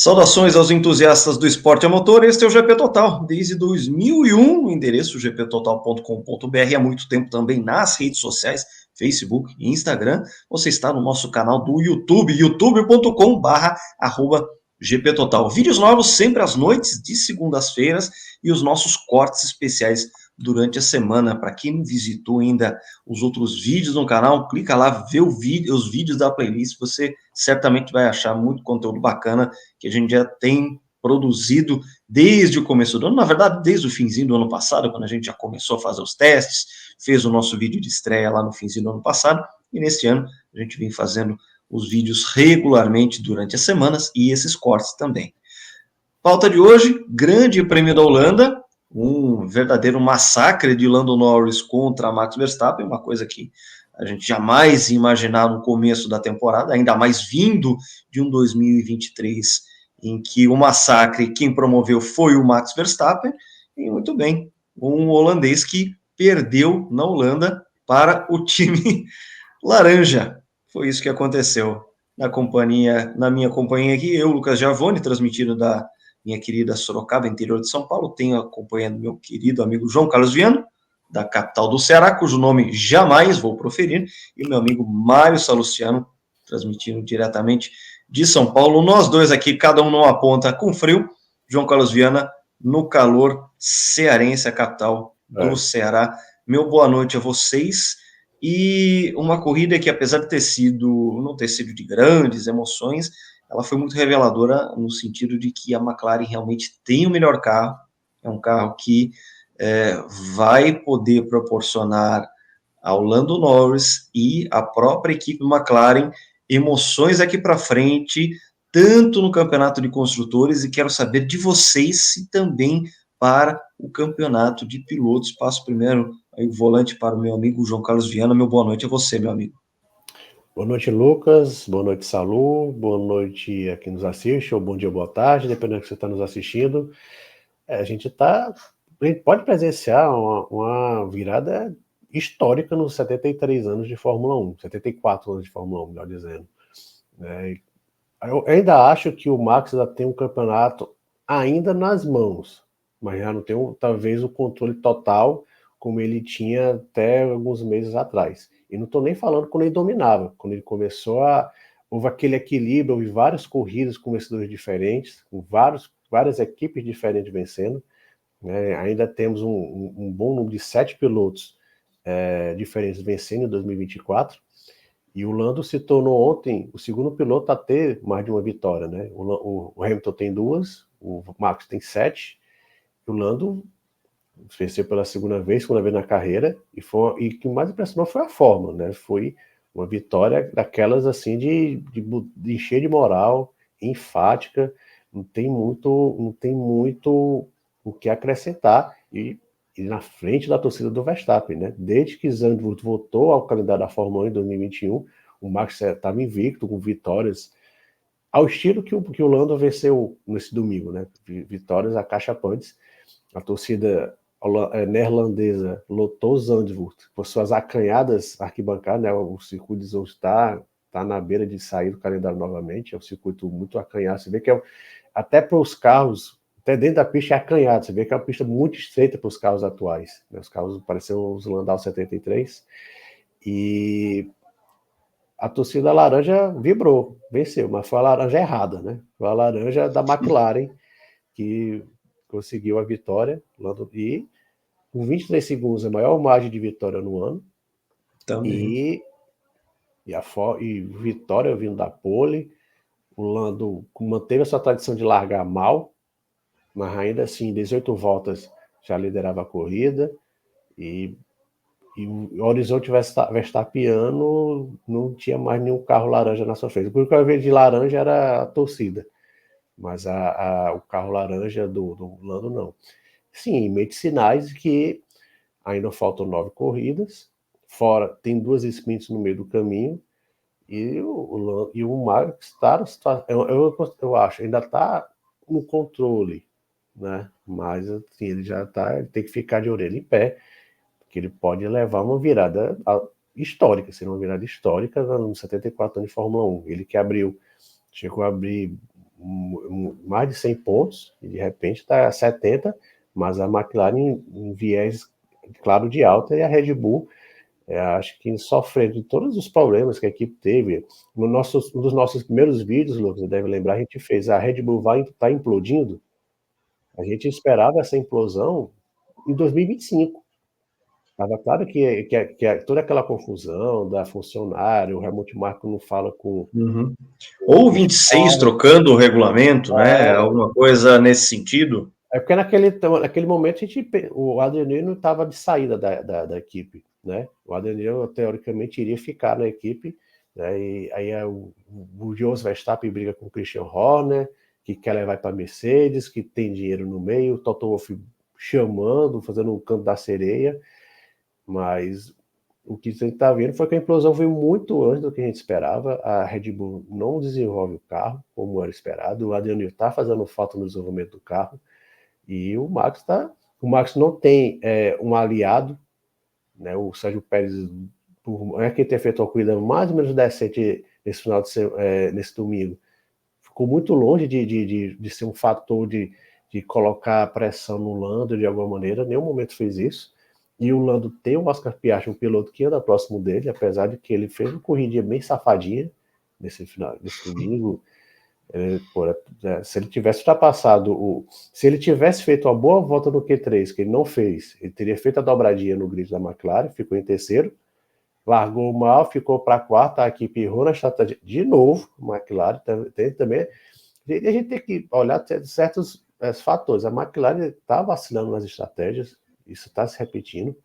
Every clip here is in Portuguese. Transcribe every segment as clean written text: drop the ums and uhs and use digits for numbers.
Saudações aos entusiastas do esporte a motor, este é o GP Total, desde 2001, o endereço gptotal.com.br, há muito tempo também nas redes sociais, Facebook e Instagram. Você está no nosso canal do YouTube, youtube.com/GPTotal. Vídeos novos sempre às noites de segundas-feiras e os nossos cortes especiais durante a semana. Para quem não visitou ainda os outros vídeos no canal, clica lá, vê os vídeos da playlist, você certamente vai achar muito conteúdo bacana que a gente já tem produzido desde o começo do ano, na verdade, desde o finzinho do ano passado, quando a gente já começou a fazer os testes, fez o nosso vídeo de estreia lá no finzinho do ano passado, e neste ano a gente vem fazendo os vídeos regularmente durante as semanas e esses cortes também. Pauta de hoje, Grande Prêmio da Holanda, um verdadeiro massacre de Lando Norris contra Max Verstappen, uma coisa que a gente jamais ia imaginar no começo da temporada, ainda mais vindo de um 2023 em que o massacre, quem promoveu foi o Max Verstappen, e muito bem, um holandês que perdeu na Holanda para o time laranja. Foi isso que aconteceu na minha companhia aqui, eu, Lucas Giavone, transmitido da minha querida Sorocaba, interior de São Paulo, tenho acompanhando meu querido amigo João Carlos Viana, da capital do Ceará, cujo nome jamais vou proferir, e o meu amigo Mário Salustiano, transmitindo diretamente de São Paulo. Nós dois aqui, cada um numa ponta com frio, João Carlos Viana no calor cearense, a capital do Ceará. Meu boa noite a vocês. E uma corrida que, apesar de não ter sido de grandes emoções, ela foi muito reveladora no sentido de que a McLaren realmente tem o melhor carro, é um carro que vai poder proporcionar ao Lando Norris e à própria equipe McLaren emoções aqui para frente, tanto no campeonato de construtores, e quero saber de vocês se também para o campeonato de pilotos. Passo primeiro aí o volante para o meu amigo João Carlos Viana. Meu boa noite a você, meu amigo. Boa noite, Lucas. Boa noite, Salu. Boa noite a quem nos assiste, ou bom dia, boa tarde, dependendo do que você está nos assistindo. A gente pode presenciar uma virada histórica nos 73 anos de Fórmula 1, 74 anos de Fórmula 1, melhor dizendo. Eu ainda acho que o Max ainda tem um campeonato ainda nas mãos, mas já não tem, talvez, o controle total como ele tinha até alguns meses atrás. E não estou nem falando quando ele dominava, quando ele começou houve aquele equilíbrio, houve várias corridas com vencedores diferentes, com várias equipes diferentes vencendo, né? Ainda temos um bom número de 7 pilotos diferentes vencendo em 2024, e o Lando se tornou ontem o segundo piloto a ter mais de uma vitória, né? O Hamilton tem 2, o Max tem 7, e o Lando venceu pela segunda vez na carreira, e o que mais impressionou foi a forma, né? Foi uma vitória daquelas assim de encher de moral, enfática, não tem muito o que acrescentar, e na frente da torcida do Verstappen, né? Desde que Zandvoort voltou ao calendário da Fórmula 1 em 2021, o Max estava invicto com vitórias ao estilo que o Lando venceu nesse domingo, né? Vitórias acachapantes. A torcida neerlandesa lotou Zandvoort por suas acanhadas arquibancadas, né? O circuito de Zandvoort está na beira de sair do calendário novamente, é um circuito muito acanhado, você vê que até para os carros, até dentro da pista é acanhado, você vê que é uma pista muito estreita para os carros atuais, né? Os carros pareciam os Landau 73, e a torcida laranja vibrou, venceu, mas foi a laranja errada, né? Foi a laranja da McLaren que conseguiu a vitória, e com 23 segundos, a maior margem de vitória no ano. Também. E vitória vindo da pole. O Lando manteve a sua tradição de largar mal, mas ainda assim, 18 voltas já liderava a corrida. E o horizonte verstappiano não tinha mais nenhum carro laranja na sua frente. O único que eu vi de laranja era a torcida, mas o carro laranja do Lando não. Sim, meio de sinais que ainda faltam 9 corridas, fora tem 2 sprints no meio do caminho, e o Max eu acho, ainda está no controle, né? Mas assim, ele tem que ficar de orelha em pé, porque ele pode levar uma virada histórica, seria uma virada histórica nos 74 anos de Fórmula 1. Ele que chegou a abrir mais de 100 pontos, e de repente está a 70, mas a McLaren em viés, claro, de alta, e a Red Bull, acho que sofrendo de todos os problemas que a equipe teve. Um dos nossos primeiros vídeos, Lucas, você deve lembrar, a gente fez a Red Bull vai estar implodindo. A gente esperava essa implosão em 2025. Estava claro que toda aquela confusão da funcionário, o Helmut Marko não fala com Uhum. o Ou 26 Charles. trocando o regulamento, né? Alguma coisa nesse sentido. É porque naquele momento o Adriano estava de saída da equipe, né? O Adriano, teoricamente, iria ficar na equipe, né? E aí o Jos Verstappen briga com o Christian Horner, que quer levar para a Mercedes, que tem dinheiro no meio, o Toto Wolff chamando, fazendo um canto da sereia, mas o que a gente está vendo foi que a implosão veio muito antes do que a gente esperava. A Red Bull não desenvolve o carro como era esperado, o Adriano está fazendo falta no desenvolvimento do carro, e o Max tá. O Max não tem um aliado, né? O Sérgio Pérez, por que ter feito uma corrida mais ou menos decente nesse final nesse domingo, ficou muito longe de ser um fator de colocar pressão no Lando de alguma maneira. Em nenhum momento fez isso. E o Lando tem o Oscar Piastri, um piloto que anda próximo dele, apesar de que ele fez uma corridinha bem safadinha nesse domingo. Se ele tivesse ultrapassado se ele tivesse feito uma boa volta no Q3, que ele não fez, ele teria feito a dobradinha no grid da McLaren, ficou em terceiro, largou mal, ficou para quarta, a equipe errou na estratégia de novo. A McLaren tem também. A gente tem que olhar certos fatores. A McLaren está vacilando nas estratégias, isso está se repetindo.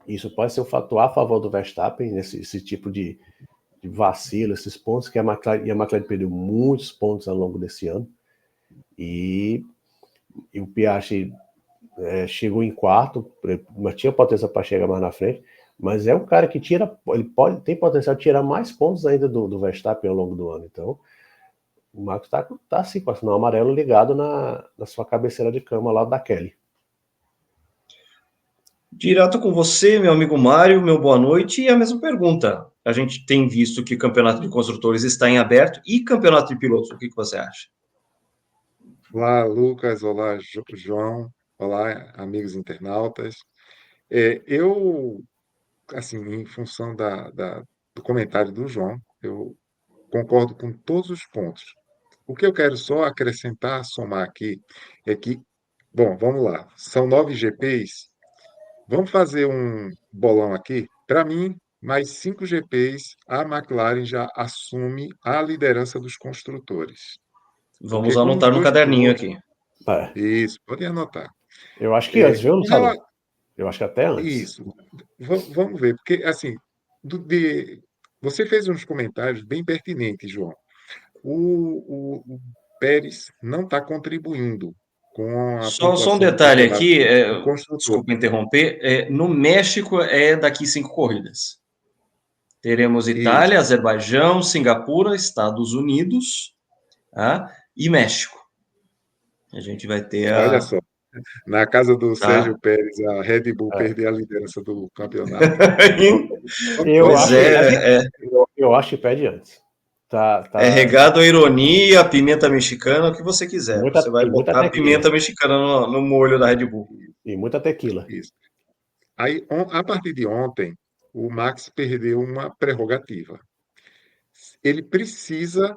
Isso pode ser um fator a favor do Verstappen, esse tipo de vacilo, esses pontos que a McLaren perdeu muitos pontos ao longo desse ano, e o Piastri chegou em quarto, mas tinha potência para chegar mais na frente, mas é um cara que tem potencial de tirar mais pontos ainda do Verstappen ao longo do ano. Então o Max tá assim, com o sinal amarelo ligado na sua cabeceira de cama lá da Kelly. Direto com você, meu amigo Mário, meu boa noite. E a mesma pergunta. A gente tem visto que o campeonato de construtores está em aberto e campeonato de pilotos. O que você acha? Olá, Lucas. Olá, João. Olá, amigos internautas. Eu, assim, em função do comentário do João, eu concordo com todos os pontos. O que eu quero só acrescentar, somar aqui, é que, bom, vamos lá, são 9 GPs. Vamos fazer um bolão aqui. Para mim, mais 5 GPs, a McLaren já assume a liderança dos construtores. Vamos Porque com os anotar no dois caderninho pilotos. aqui. Isso, pode anotar. Eu acho que antes, viu, Com rela- Luciano? Eu acho que até antes. Isso. Vamos ver, porque assim, você fez uns comentários bem pertinentes, João. O Pérez não está contribuindo com a Só um pontuação do detalhe campeonato aqui, do construtor. desculpa interromper, no México é daqui 5 corridas. Teremos Isso. Itália, Azerbaijão, Singapura, Estados Unidos, tá? E México. A gente vai ter Olha a. só, na casa do Tá? Sérgio Pérez, a Red Bull É. perder a liderança do campeonato. Eu Pois acho que eu acho que pede antes. é Tá regado a ironia, a pimenta mexicana, o que você quiser. Você vai muita botar a tequila. pimenta mexicana no molho da Red Bull. E muita tequila. Isso. Aí, a partir de ontem, o Max perdeu uma prerrogativa. Ele precisa,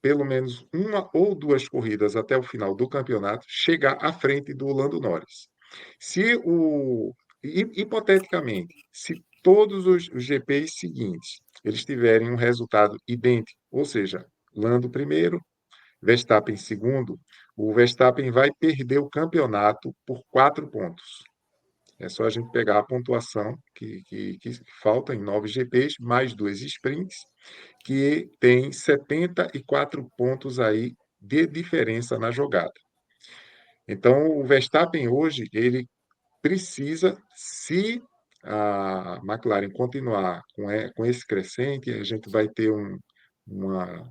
pelo menos uma ou duas corridas até o final do campeonato, chegar à frente do Lando Norris. Se hipoteticamente, se todos os GPs seguintes eles tiverem um resultado idêntico, ou seja, Lando primeiro, Verstappen segundo, o Verstappen vai perder o campeonato por 4 pontos. É só a gente pegar a pontuação que falta em 9 GPs, mais 2 sprints, que tem 74 pontos aí de diferença na jogada. Então, o Verstappen hoje, ele precisa, se a McLaren continuar com esse crescente, a gente vai ter uma,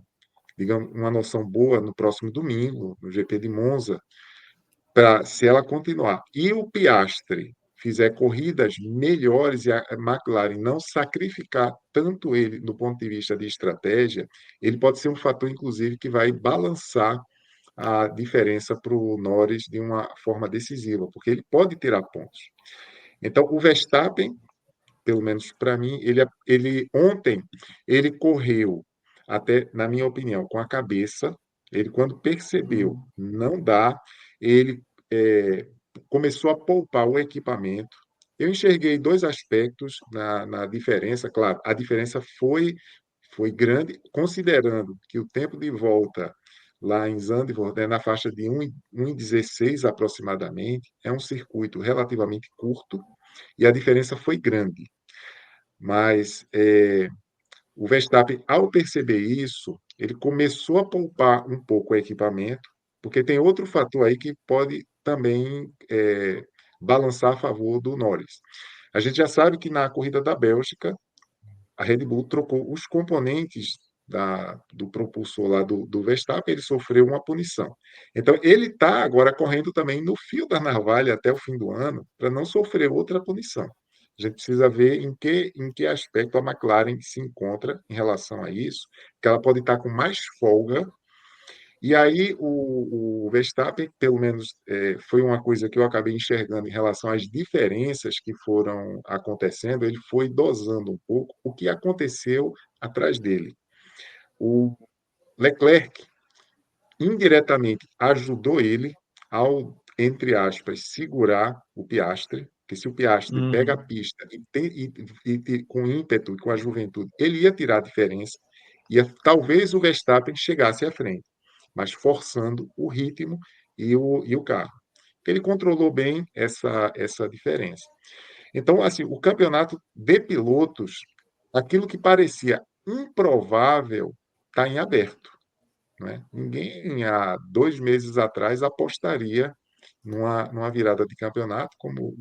digamos, uma noção boa no próximo domingo, no GP de Monza, se ela continuar. E o Piastri fizer corridas melhores e a McLaren não sacrificar tanto ele do ponto de vista de estratégia, ele pode ser um fator, inclusive, que vai balançar a diferença para o Norris de uma forma decisiva, porque ele pode tirar pontos. Então, o Verstappen, pelo menos para mim, ele ontem ele correu até, na minha opinião, com a cabeça. Ele quando percebeu não dá, ele começou a poupar o equipamento. Eu enxerguei dois aspectos na diferença. Claro, a diferença foi grande, considerando que o tempo de volta lá em Zandvoort é na faixa de 1,16 aproximadamente. É um circuito relativamente curto e a diferença foi grande. Mas o Verstappen, ao perceber isso, ele começou a poupar um pouco o equipamento, porque tem outro fator aí que pode também balançar a favor do Norris. A gente já sabe que na corrida da Bélgica, a Red Bull trocou os componentes do propulsor lá do Verstappen, ele sofreu uma punição. Então, ele está agora correndo também no fio da navalha até o fim do ano, para não sofrer outra punição. A gente precisa ver em que aspecto a McLaren se encontra em relação a isso, que ela pode estar com mais folga. E aí o Verstappen, pelo menos, foi uma coisa que eu acabei enxergando em relação às diferenças que foram acontecendo, ele foi dosando um pouco o que aconteceu atrás dele. O Leclerc indiretamente ajudou ele ao, entre aspas, segurar o Piastri, que se o Piastri pega a pista com ímpeto e com a juventude, ele ia tirar a diferença, e talvez o Verstappen chegasse à frente, mas forçando o ritmo e o carro. Ele controlou bem essa diferença. Então, assim, o campeonato de pilotos, aquilo que parecia improvável, está em aberto. Né? Ninguém, há 2 meses atrás, apostaria numa virada de campeonato, como o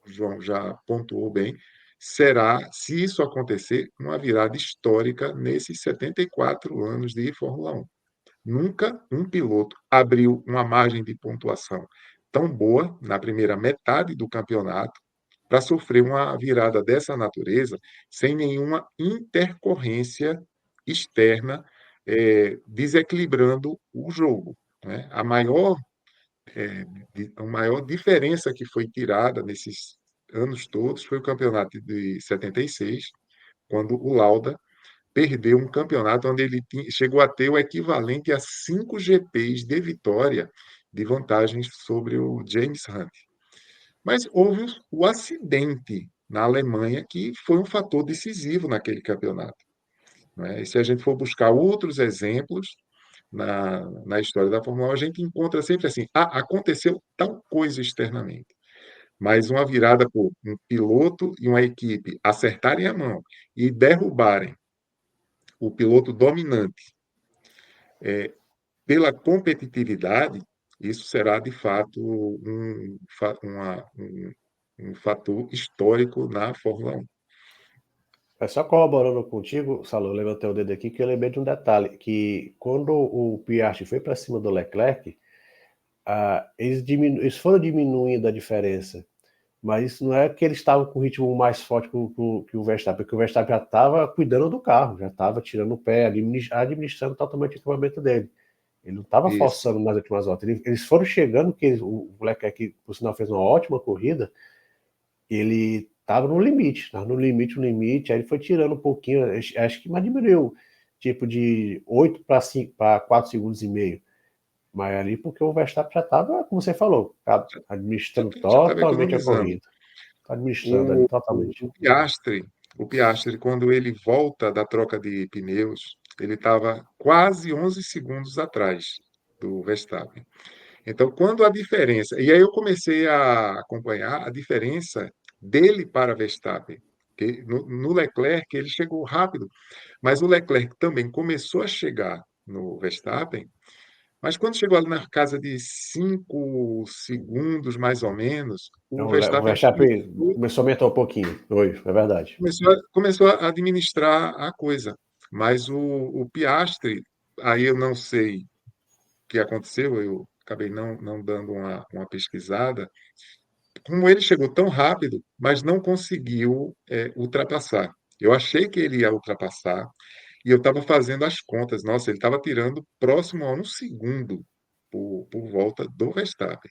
João já pontuou bem, será, se isso acontecer, uma virada histórica nesses 74 anos de Fórmula 1. Nunca um piloto abriu uma margem de pontuação tão boa na primeira metade do campeonato para sofrer uma virada dessa natureza sem nenhuma intercorrência externa desequilibrando o jogo. Né? A maior diferença que foi tirada nesses anos todos foi o campeonato de 76, quando o Lauda perdeu um campeonato onde ele chegou a ter o equivalente a 5 GPs de vitória de vantagens sobre o James Hunt. Mas houve o acidente na Alemanha, que foi um fator decisivo naquele campeonato. Né? E se a gente for buscar outros exemplos na história da Fórmula 1, a gente encontra sempre assim: aconteceu tal coisa externamente. Mas uma virada por um piloto e uma equipe acertarem a mão e derrubarem o piloto dominante pela competitividade, isso será de fato um fator histórico na Fórmula 1. É só corroborando contigo, Salô, eu levantei o dedo aqui que eu lembrei de um detalhe, que quando o Piastri foi para cima do Leclerc, eles foram diminuindo a diferença, mas isso não é que eles estavam com o ritmo mais forte que o Verstappen, porque o Verstappen já estava cuidando do carro, já estava tirando o pé, administrando totalmente o equipamento dele. Ele não estava Isso. forçando nas últimas voltas. Eles foram chegando, que o Leclerc, por sinal, fez uma ótima corrida, ele estava no limite, no limite, aí ele foi tirando um pouquinho, acho que mais diminuiu, tipo de 8 para 4 segundos e meio. Mas ali porque o Verstappen já estava, como você falou, administrando Já estava totalmente a economizando. corrida. Tá administrando ali O, totalmente. o Piastri, quando ele volta da troca de pneus, ele estava quase 11 segundos atrás do Verstappen. Então, quando a diferença. E aí eu comecei a acompanhar a diferença dele para Verstappen. Que no Leclerc, ele chegou rápido, mas o Leclerc também começou a chegar no Verstappen, mas quando chegou ali na casa de 5 segundos, mais ou menos, o Então, o Verstappen Verstappen começou a aumentar um pouquinho. Oi, é verdade. começou a administrar a coisa. Mas o Piastri, aí eu não sei o que aconteceu, eu acabei não dando uma pesquisada. como ele chegou tão rápido, mas não conseguiu ultrapassar. Eu achei que ele ia ultrapassar e eu estava fazendo as contas. Nossa, ele estava tirando próximo a 1 segundo por volta do Verstappen.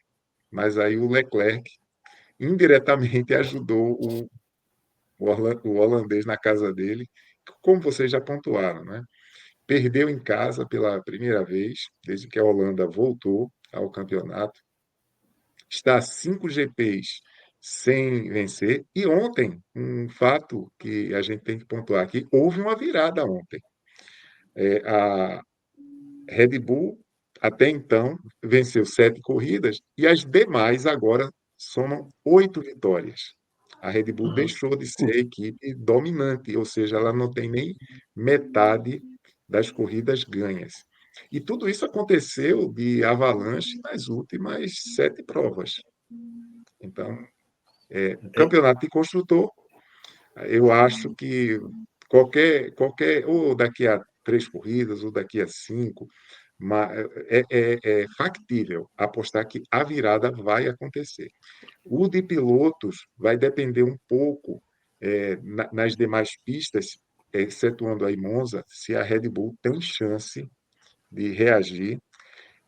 Mas aí o Leclerc indiretamente ajudou o holandês na casa dele, como vocês já pontuaram, né? Perdeu em casa pela primeira vez, desde que a Holanda voltou ao campeonato. Está a 5 GPs sem vencer. E ontem, um fato que a gente tem que pontuar aqui, houve uma virada ontem. A Red Bull, até então, venceu 7 corridas e as demais agora somam 8 vitórias. A Red Bull deixou de ser a equipe dominante, ou seja, ela não tem nem metade das corridas ganhas. E tudo isso aconteceu de avalanche nas últimas 7 provas. Então, o campeonato de construtor, eu acho que ou daqui a 3 corridas, ou daqui a 5, é factível apostar que a virada vai acontecer. O de pilotos vai depender um pouco nas demais pistas, excetuando a Monza, se a Red Bull tem chance de reagir.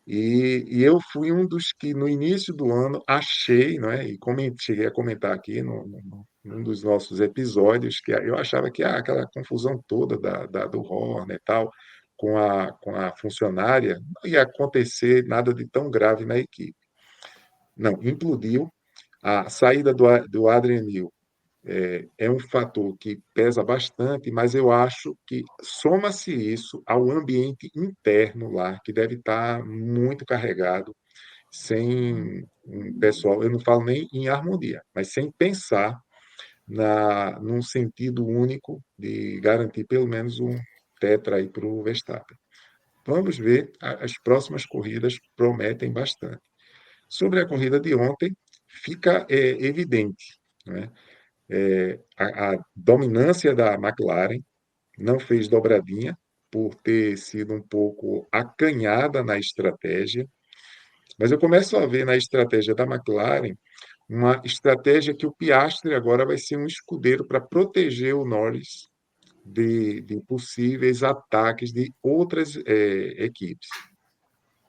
E eu fui um dos que, no início do ano, achei, não é? E cheguei a comentar aqui num dos nossos episódios, que eu achava que aquela confusão toda do Horner e tal, com a funcionária, não ia acontecer nada de tão grave na equipe. Não, implodiu. A saída do Adrian Newey é um fator que pesa bastante, mas eu acho que soma-se isso ao ambiente interno lá, que deve estar muito carregado, sem um pessoal, eu não falo nem em harmonia, mas sem pensar num sentido único de garantir pelo menos um tetra aí para o Verstappen. Vamos ver, as próximas corridas prometem bastante. Sobre a corrida de ontem, fica evidente, né? A dominância da McLaren não fez dobradinha por ter sido um pouco acanhada na estratégia, mas eu começo a ver na estratégia da McLaren uma estratégia que o Piastri agora vai ser um escudeiro para proteger o Norris de possíveis ataques de outras equipes.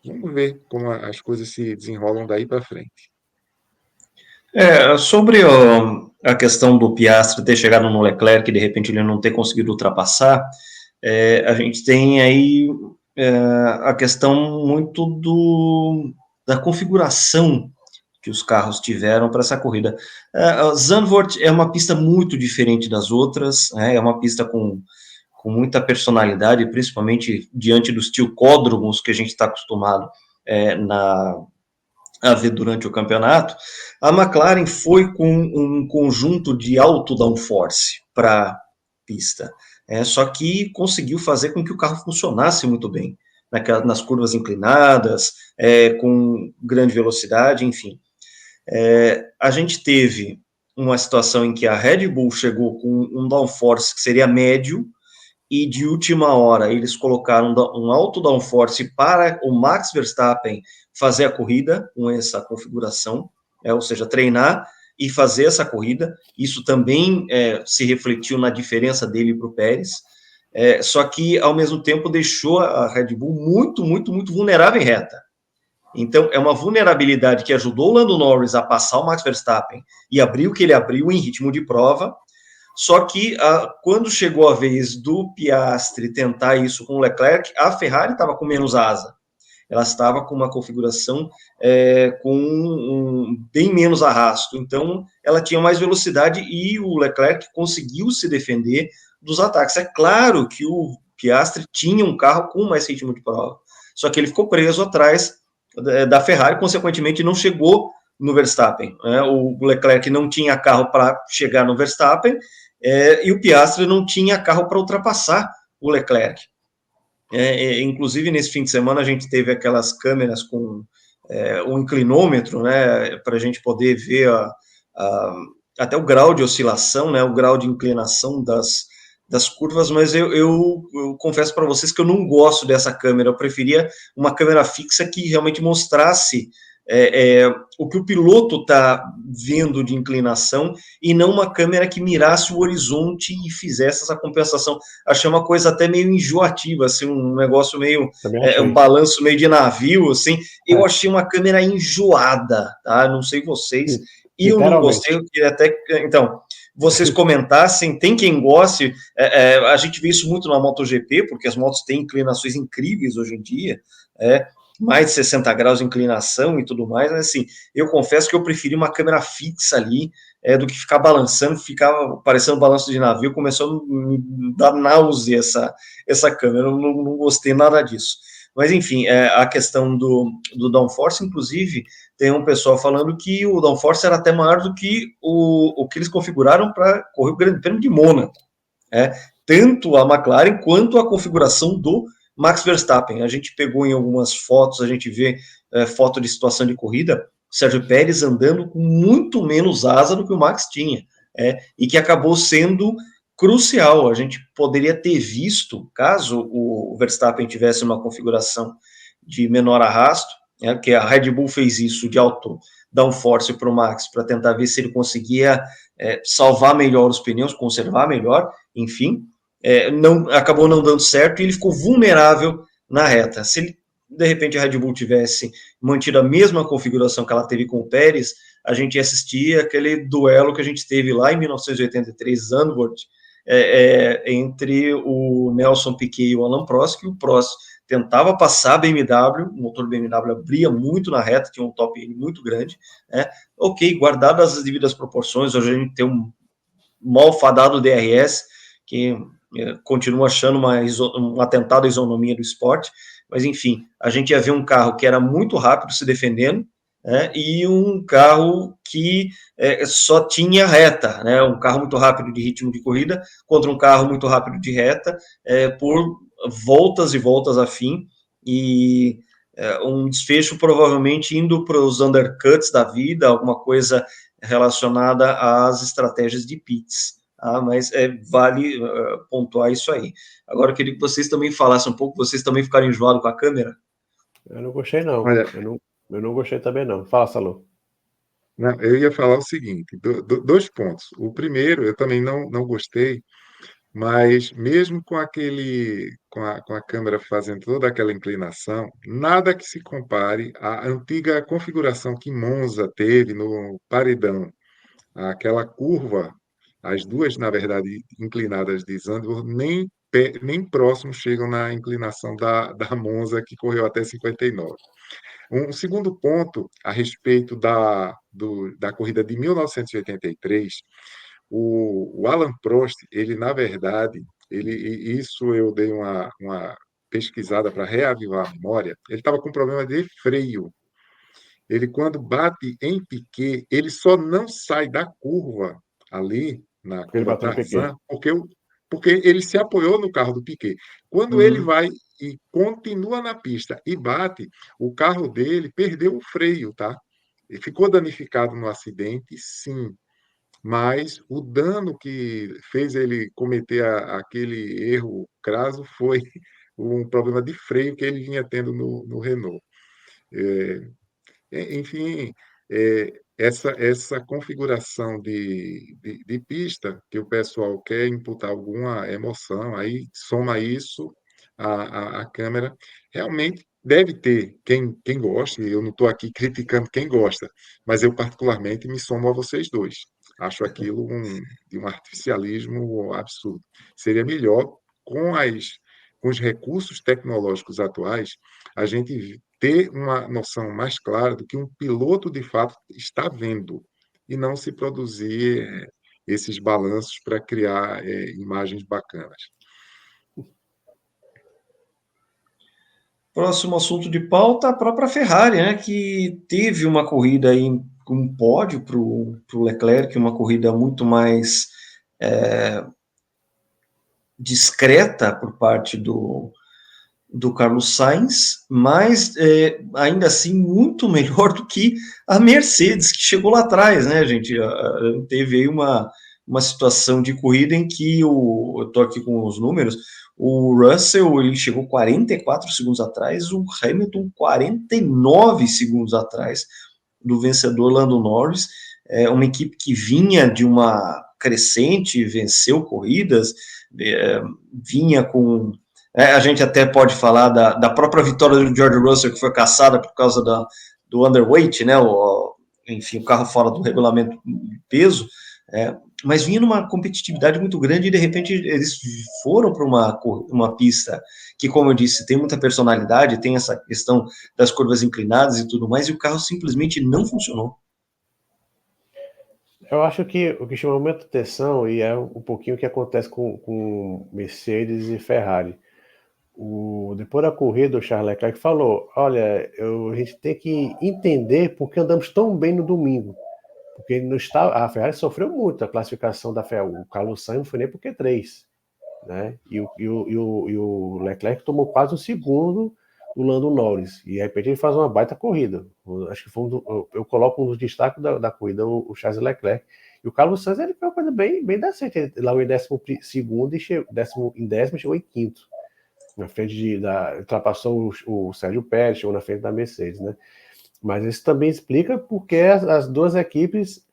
Vamos ver como as coisas se desenrolam daí para frente. Sobre a questão do Piastri ter chegado no Leclerc e de repente ele não ter conseguido ultrapassar, a gente tem aí a questão muito da configuração que os carros tiveram para essa corrida. Zandvoort é uma pista muito diferente das outras, né? É uma pista com muita personalidade, principalmente diante dos tilcódromos que a gente está acostumado a ver durante o campeonato. A McLaren foi com um conjunto de alto downforce para a pista, só que conseguiu fazer com que o carro funcionasse muito bem, nas curvas inclinadas, com grande velocidade, enfim. A gente teve uma situação em que a Red Bull chegou com um downforce que seria médio, e de última hora eles colocaram um alto downforce para o Max Verstappen fazer a corrida com essa configuração, ou seja, treinar e fazer essa corrida. Isso também se refletiu na diferença dele para o Pérez, só que ao mesmo tempo deixou a Red Bull muito, muito, muito vulnerável em reta. Então, é uma vulnerabilidade que ajudou o Lando Norris a passar o Max Verstappen e abrir o que ele abriu em ritmo de prova. Só que quando chegou a vez do Piastri tentar isso com o Leclerc, a Ferrari estava com menos asa. Ela estava com uma configuração com bem menos arrasto. Então, ela tinha mais velocidade e o Leclerc conseguiu se defender dos ataques. É claro que o Piastri tinha um carro com mais ritmo de prova, só que ele ficou preso atrás da Ferrari, consequentemente não chegou no Verstappen. O Leclerc não tinha carro para chegar no Verstappen, e o Piastri não tinha carro para ultrapassar o Leclerc. Inclusive, nesse fim de semana, a gente teve aquelas câmeras com um inclinômetro, né, para a gente poder ver até o grau de oscilação, né, o grau de inclinação das curvas, mas eu confesso para vocês que eu não gosto dessa câmera, eu preferia uma câmera fixa que realmente mostrasse o que o piloto está vendo de inclinação e não uma câmera que mirasse o horizonte e fizesse essa compensação. Achei uma coisa até meio enjoativa, assim, um negócio meio, um balanço meio de navio, assim. Eu achei uma câmera enjoada, tá? Não sei vocês, eu não gostei, eu queria até... Então, vocês comentassem, tem quem goste, a gente vê isso muito na MotoGP, porque as motos têm inclinações incríveis hoje em dia, mais de 60 graus de inclinação e tudo mais, mas assim, eu confesso que eu preferi uma câmera fixa ali, do que ficar balançando, ficava parecendo um balanço de navio, começou a me dar náusea essa câmera, eu não gostei nada disso. Mas enfim, a questão do downforce, inclusive, tem um pessoal falando que o downforce era até maior do que o que eles configuraram para correr o Grande Prêmio de Mônaco. Tanto a McLaren quanto a configuração do Max Verstappen. A gente pegou em algumas fotos, a gente vê foto de situação de corrida, Sérgio Pérez andando com muito menos asa do que o Max tinha, e que acabou sendo crucial. A gente poderia ter visto, caso o Verstappen tivesse uma configuração de menor arrasto, que a Red Bull fez isso de alto downforce para o Max, para tentar ver se ele conseguia salvar melhor os pneus, conservar melhor, enfim, acabou não dando certo e ele ficou vulnerável na reta. Se ele, de repente a Red Bull tivesse mantido a mesma configuração que ela teve com o Pérez, a gente ia assistir aquele duelo que a gente teve lá em 1983, Zandvoort, entre o Nelson Piquet e o Alain Prost, que o Prost tentava passar a BMW, o motor BMW abria muito na reta, tinha um top muito grande, ok, guardadas as devidas proporções, hoje a gente tem um malfadado DRS, que continua achando um atentado à isonomia do esporte, mas enfim, a gente ia ver um carro que era muito rápido se defendendo, e um carro que só tinha reta, um carro muito rápido de ritmo de corrida contra um carro muito rápido de reta, por voltas e voltas a fim, e um desfecho provavelmente indo para os undercuts da vida, alguma coisa relacionada às estratégias de pits. Mas vale pontuar isso aí. Agora, eu queria que vocês também falassem um pouco, vocês também ficaram enjoados com a câmera? Eu não gostei, não. Olha, eu não gostei também, não. Fala, Salô. não, eu ia falar o seguinte, dois pontos. O primeiro, eu também não gostei, mas mesmo com com a câmera fazendo toda aquela inclinação, nada que se compare à antiga configuração que Monza teve no paredão. Aquela curva, as duas, na verdade, inclinadas de Zandvoort, nem próximo chegam na inclinação da Monza, que correu até 59. Um segundo ponto a respeito da corrida de 1983, o Alain Prost, ele, na verdade, isso eu dei uma pesquisada para reavivar a memória, ele estava com problema de freio. Ele, quando bate em Piquet, ele só não sai da curva ali, na curva Tarzan, porque ele se apoiou no carro do Piquet. Quando ele vai e continua na pista e bate, o carro dele perdeu o freio, tá? Ele ficou danificado no acidente, sim, mas o dano que fez ele cometer aquele erro crasso foi um problema de freio que ele vinha tendo no Renault. Enfim, essa configuração de pista que o pessoal quer imputar alguma emoção, aí soma isso à câmera, realmente deve ter quem goste, eu não estou aqui criticando quem gosta, mas eu particularmente me somo a vocês dois. Acho aquilo de um artificialismo absurdo. Seria melhor, com os recursos tecnológicos atuais, a gente ter uma noção mais clara do que um piloto de fato está vendo e não se produzir esses balanços para criar imagens bacanas. Próximo assunto de pauta, a própria Ferrari, né, que teve uma corrida aí com um pódio para o Leclerc, uma corrida muito mais discreta por parte do Carlos Sainz, mas ainda assim muito melhor do que a Mercedes, que chegou lá atrás, né, gente? Teve aí uma uma situação de corrida em que eu estou aqui com os números, o Russell ele chegou 44 segundos atrás, o Hamilton 49 segundos atrás do vencedor Lando Norris, uma equipe que vinha de uma crescente, venceu corridas, vinha com... a gente até pode falar da própria vitória do George Russell, que foi caçada por causa do underweight, né? Enfim, o carro fora do regulamento de peso, mas vinha numa competitividade muito grande e de repente eles foram para uma pista que, como eu disse, tem muita personalidade, tem essa questão das curvas inclinadas e tudo mais, e o carro simplesmente não funcionou. Eu acho que o que chama muita atenção, e é um pouquinho o que acontece com Mercedes e Ferrari. Depois da corrida, o Charles Leclerc falou: olha, a gente tem que entender por que andamos tão bem no domingo. Porque a Ferrari sofreu muito a classificação da Ferrari. O Carlos Sainz não foi nem por Q3. Né? E o Leclerc tomou quase um segundo do Lando Norris. E de repente ele faz uma baita corrida. Acho que eu coloco um dos destaques da corrida o Charles Leclerc. E o Carlos Sainz ele foi uma coisa bem decente. Ele lá em 12º e em décimo chegou em quinto. Na frente ultrapassou o Sérgio Pérez, chegou na frente da Mercedes, né? Mas isso também explica porque essas duas equipes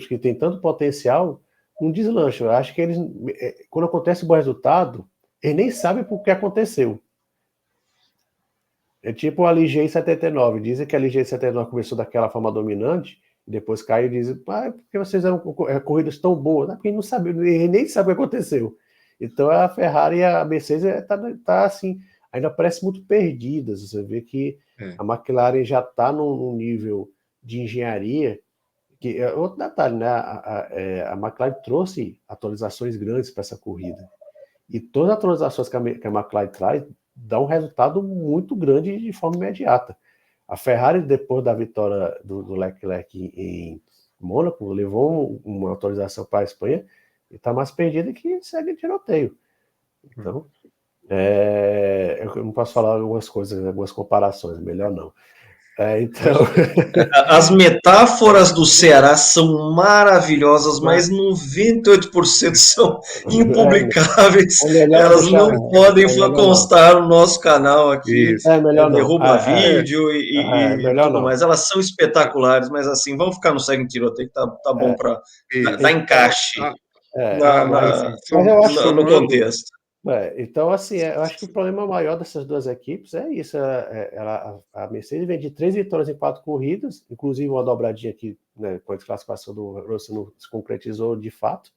que têm tanto potencial, não deslancham. Eu acho que eles, quando acontece um bom resultado, eles nem sabem por que aconteceu. É tipo a Ligier 79. Dizem que a Ligier 79 começou daquela forma dominante, e depois caiu e dizem, porque vocês eram corridas tão boas? Porque não sabe, nem sabe o que aconteceu. Então a Ferrari e a Mercedes tá assim, ainda parece muito perdidas. Você vê que a McLaren já está num nível de engenharia que é outro detalhe, né? A McLaren trouxe atualizações grandes para essa corrida. E todas as atualizações que a McLaren traz dão um resultado muito grande de forma imediata. A Ferrari, depois da vitória do Leclerc em Mônaco, levou uma atualização para a Espanha e está mais perdida que segue tiroteio. Então, eu não posso falar algumas coisas, algumas comparações, melhor não. Então... As metáforas do Ceará são maravilhosas, mas 98% são impublicáveis. Elas não podem constar no nosso canal aqui. Melhor não. Derruba vídeo e tudo não. mais. Elas são espetaculares, mas assim, vamos ficar no Segue Tiroteio, que tá bom para dar encaixe no contexto. Então, assim, eu acho que o problema maior dessas duas equipes é isso. A Mercedes vem de 3 vitórias em 4 corridas, inclusive uma dobradinha aqui, né, com a desclassificação do Russell não se concretizou de fato,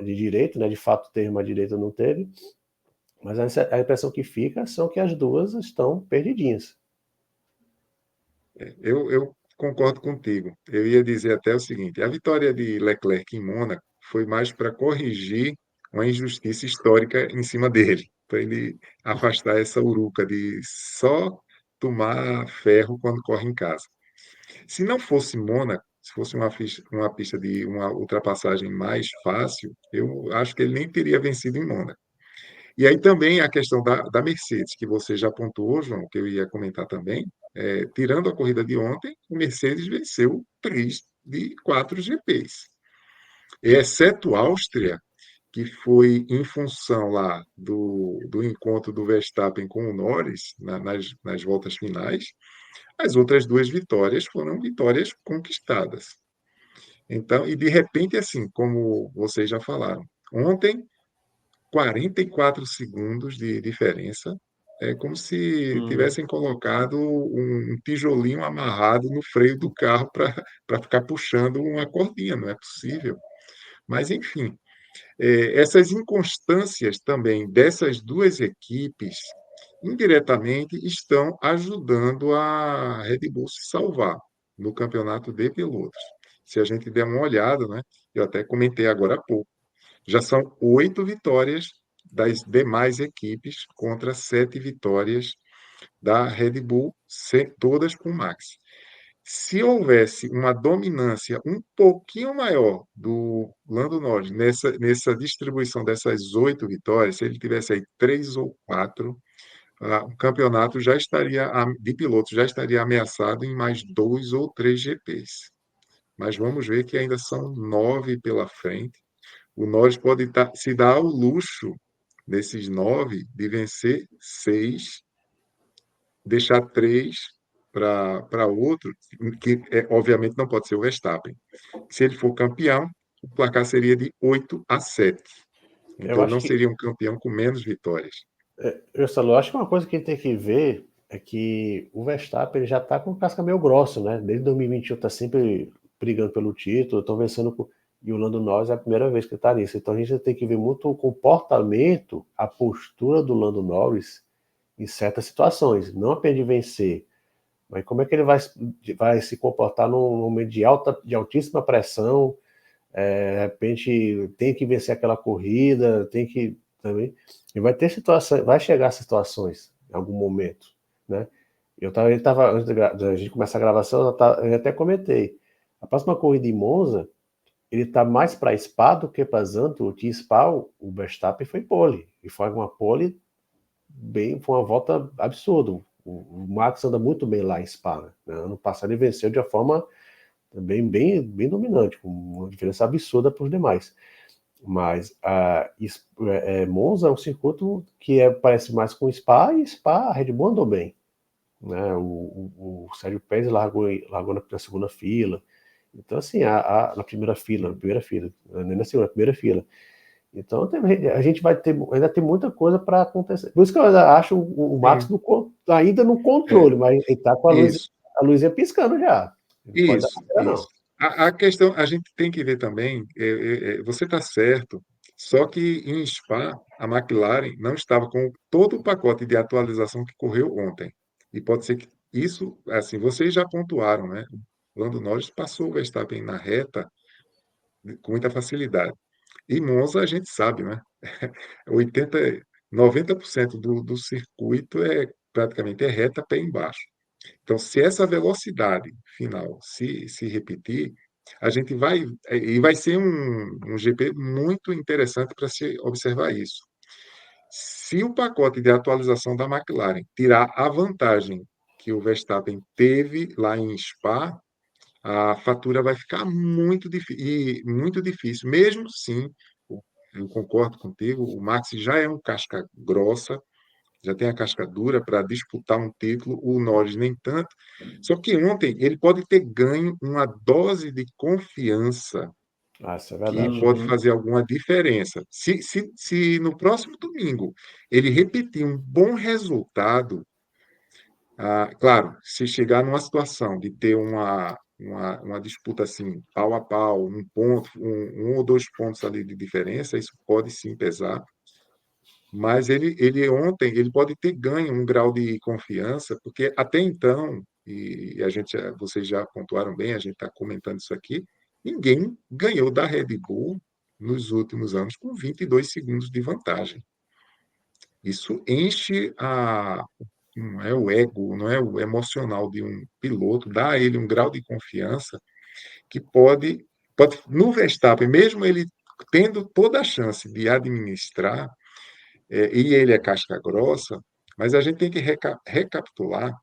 de direito, né? De fato teve, mas direito não teve. Mas a impressão que fica são que as duas estão perdidinhas. Eu concordo contigo. Eu ia dizer até o seguinte: a vitória de Leclerc em Mônaco foi mais para corrigir uma injustiça histórica em cima dele, para ele afastar essa uruca de só tomar ferro quando corre em casa. Se não fosse Mônaco, se fosse uma pista de uma ultrapassagem mais fácil, eu acho que ele nem teria vencido em Mônaco. E aí também a questão da Mercedes, que você já pontuou, João, que eu ia comentar também. Tirando a corrida de ontem, o Mercedes venceu 3 de 4 GPs. Exceto Áustria, que foi em função lá do encontro do Verstappen com o Norris nas voltas finais, as outras 2 vitórias foram vitórias conquistadas. Então, e de repente, assim, como vocês já falaram, ontem 44 segundos de diferença. É como se tivessem colocado um tijolinho amarrado no freio do carro para ficar puxando uma cordinha, não é possível. Mas, enfim, essas inconstâncias também dessas duas equipes, indiretamente, estão ajudando a Red Bull se salvar no campeonato de pilotos. Se a gente der uma olhada, né, eu até comentei agora há pouco, já são 8 vitórias das demais equipes contra 7 vitórias da Red Bull, todas com Max. Se houvesse uma dominância um pouquinho maior do Lando Norris nessa distribuição dessas 8 vitórias, se ele tivesse aí 3 ou 4, o campeonato de pilotos já estaria ameaçado em mais 2 ou 3 GPs. mas vamos ver que ainda são 9 pela frente. O Norris pode se dar ao luxo desses 9 de vencer 6, deixar 3 para outro, que obviamente não pode ser o Verstappen. Se ele for campeão, o placar seria de 8-7. Eu Então ele acho não que, seria um campeão com menos vitórias. eu acho que uma coisa que a gente tem que ver é que o Verstappen ele já está com casca meio grossa, né? Desde 2021 está sempre brigando pelo título, estão vencendo e o Lando Norris é a primeira vez que está nisso. Então a gente tem que ver muito o comportamento, a postura do Lando Norris em certas situações, não apenas de vencer, mas como é que ele vai se comportar num momento de altíssima pressão, de repente tem que vencer aquela corrida, tem que também. E vai ter situações, vai chegar a situações em algum momento, né? Ele tava antes da gente começar a gravação, eu até comentei. A próxima corrida em Monza, ele tá mais para Spa do que para Zandvoort. E Spa, o Verstappen foi pole, e foi uma pole foi uma volta absurda. O Max anda muito bem lá em Spa, né? Ano passado ele venceu de uma forma bem dominante, com uma diferença absurda para os demais. Mas Monza é um circuito que parece mais com Spa, e Spa, a Red Bull andou bem. Né? O Sérgio Pérez largou na segunda fila. Então, assim, na primeira fila, nem na segunda, na primeira fila. Então, a gente ainda tem muita coisa para acontecer. Por isso que eu ainda acho o Max Sim, ainda no é, controle, mas ele está com isso, a luzinha piscando já. Não pode dar isso, bobeira, não. isso. A questão, a gente tem que ver também, você está certo, só que em Spa, a McLaren não estava com todo o pacote de atualização que correu ontem. E pode ser que isso, assim, vocês já pontuaram, né? O Lando Norris passou o Verstappen na reta com muita facilidade. E Monza a gente sabe, né? 80, 90% do circuito praticamente reta pé embaixo. Então, se essa velocidade final se repetir, a gente vai ser um GP muito interessante para se observar isso. Se o pacote de atualização da McLaren tirar a vantagem que o Verstappen teve lá em Spa, a fatura vai ficar muito difícil. Mesmo sim, eu concordo contigo, o Max já é um casca grossa, já tem a casca dura para disputar um título, o Norris nem tanto. Só que ontem ele pode ter ganho uma dose de confiança Ah, isso é que verdade. pode Uhum. fazer alguma diferença. Se no próximo domingo ele repetir um bom resultado, claro, se chegar numa situação de ter uma disputa assim, pau a pau, um ponto, um ou dois pontos ali de diferença, isso pode sim pesar. Mas ele ontem ele pode ter ganho um grau de confiança, porque até então, e vocês já pontuaram bem, a gente está comentando isso aqui, ninguém ganhou da Red Bull nos últimos anos com 22 segundos de vantagem. Isso enche não é o ego, não é o emocional de um piloto, dá a ele um grau de confiança que pode no Verstappen, mesmo ele tendo toda a chance de administrar, e ele é casca grossa, mas a gente tem que recapitular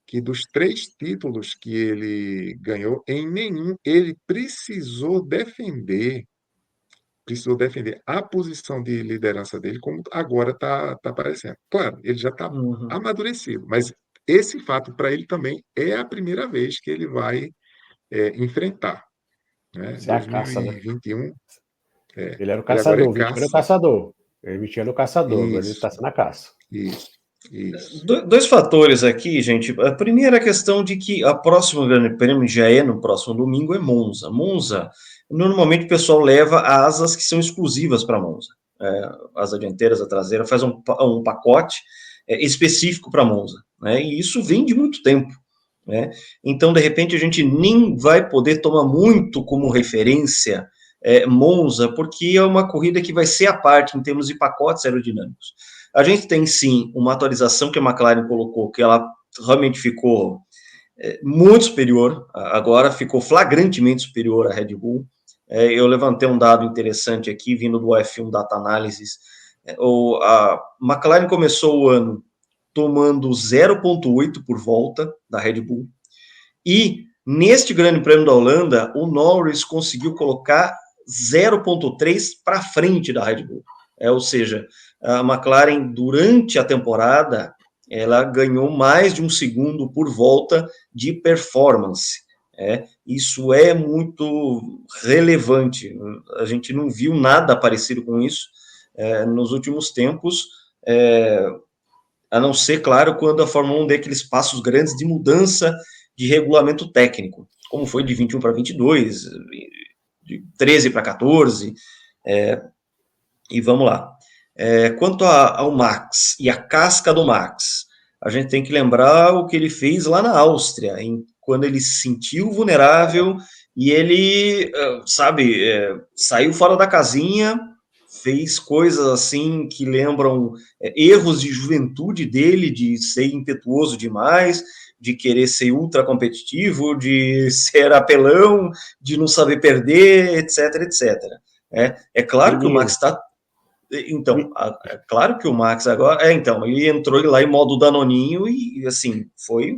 que dos 3 títulos que ele ganhou, em nenhum ele precisou defender a posição de liderança dele, como agora está aparecendo. Claro, ele já está Uhum. amadurecido, mas esse fato para ele também é a primeira vez que ele vai enfrentar. Né? Isso é a caça, né? 2021, Ele era o ele agora é caçador, o Vitinho era o caça. caçador. Ele Vitinho era o caçador, agora ele Isso, está sendo a caça. isso, isso. Dois fatores aqui, gente. A primeira é a questão de que a próxima Grande Prêmio já é no próximo domingo, é Monza. Monza, normalmente o pessoal leva asas que são exclusivas para Monza. Asa dianteira, asa traseira, faz um pacote específico para Monza. Né? E isso vem de muito tempo. Né? Então, de repente, a gente nem vai poder tomar muito como referência Monza, porque é uma corrida que vai ser à parte em termos de pacotes aerodinâmicos. A gente tem sim uma atualização que a McLaren colocou, que ela realmente ficou muito superior, agora ficou flagrantemente superior à Red Bull. Eu levantei um dado interessante aqui, vindo do F1 Data Analysis. A McLaren começou o ano tomando 0,8 por volta da Red Bull, e Neste Grande Prêmio da Holanda, o Norris conseguiu colocar 0,3 para frente da Red Bull. Ou seja, a McLaren, durante a temporada, ela ganhou mais de 1 segundo por volta de performance. Isso é muito relevante. A gente não viu nada parecido com isso nos últimos tempos, a não ser, claro, quando a Fórmula 1 deu aqueles passos grandes de mudança de regulamento técnico, como foi de 21 para 22, de 13 para 14, e vamos lá. Quanto ao Max e a casca do Max, a gente tem que lembrar o que ele fez lá na Áustria, quando ele se sentiu vulnerável e ele, saiu fora da casinha, fez coisas assim que lembram erros de juventude dele, de ser impetuoso demais, de querer ser ultra competitivo, de ser apelão, de não saber perder, etc, etc. É claro que o Max está... Então, é claro que o Max agora... Então, ele entrou lá em modo danoninho e, assim, foi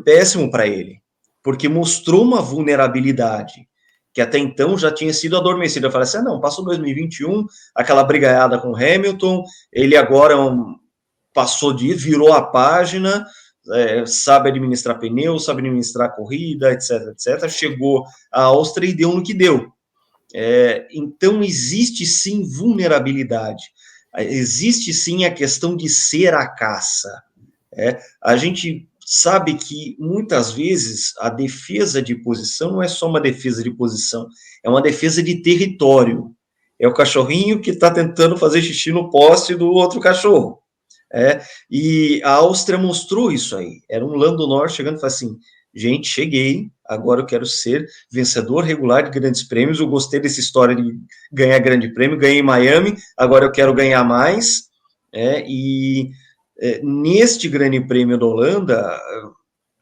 péssimo para ele, porque mostrou uma vulnerabilidade que até então já tinha sido adormecida. Eu falei assim, não, passou 2021, aquela brigaiada com o Hamilton, ele agora virou a página, sabe administrar pneu, sabe administrar corrida, etc, etc. Chegou a Áustria e deu no que deu. Então, existe sim vulnerabilidade, existe sim a questão de ser a caça. A gente sabe que, muitas vezes, a defesa de posição não é só uma defesa de posição, é uma defesa de território. É o cachorrinho que está tentando fazer xixi no poste do outro cachorro. E a Áustria mostrou isso aí. Era um Lando Norris chegando e falando assim, gente, cheguei, agora eu quero ser vencedor regular de grandes prêmios, eu gostei dessa história de ganhar grande prêmio, ganhei em Miami, agora eu quero ganhar mais, neste Grande Prêmio da Holanda,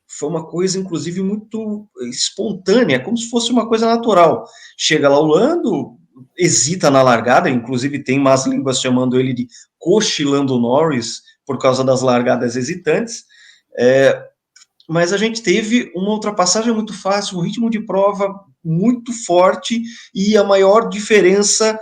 foi uma coisa, inclusive, muito espontânea, como se fosse uma coisa natural. Chega lá o Lando, hesita na largada, inclusive tem más línguas chamando ele de cochilando Norris, por causa das largadas hesitantes, mas a gente teve uma ultrapassagem muito fácil, um ritmo de prova muito forte e a maior diferença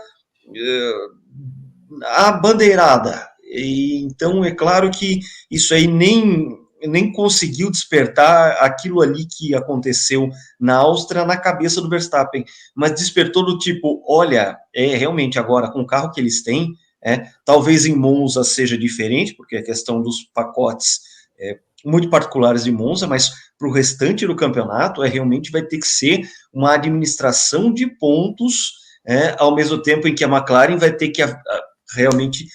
a bandeirada. Então, é claro que isso aí nem conseguiu despertar aquilo ali que aconteceu na Áustria na cabeça do Verstappen, mas despertou do tipo, olha, realmente agora com o carro que eles têm, talvez em Monza seja diferente, porque a questão dos pacotes muito particulares de Monza, mas para o restante do campeonato realmente vai ter que ser uma administração de pontos, ao mesmo tempo em que a McLaren vai ter que realmente,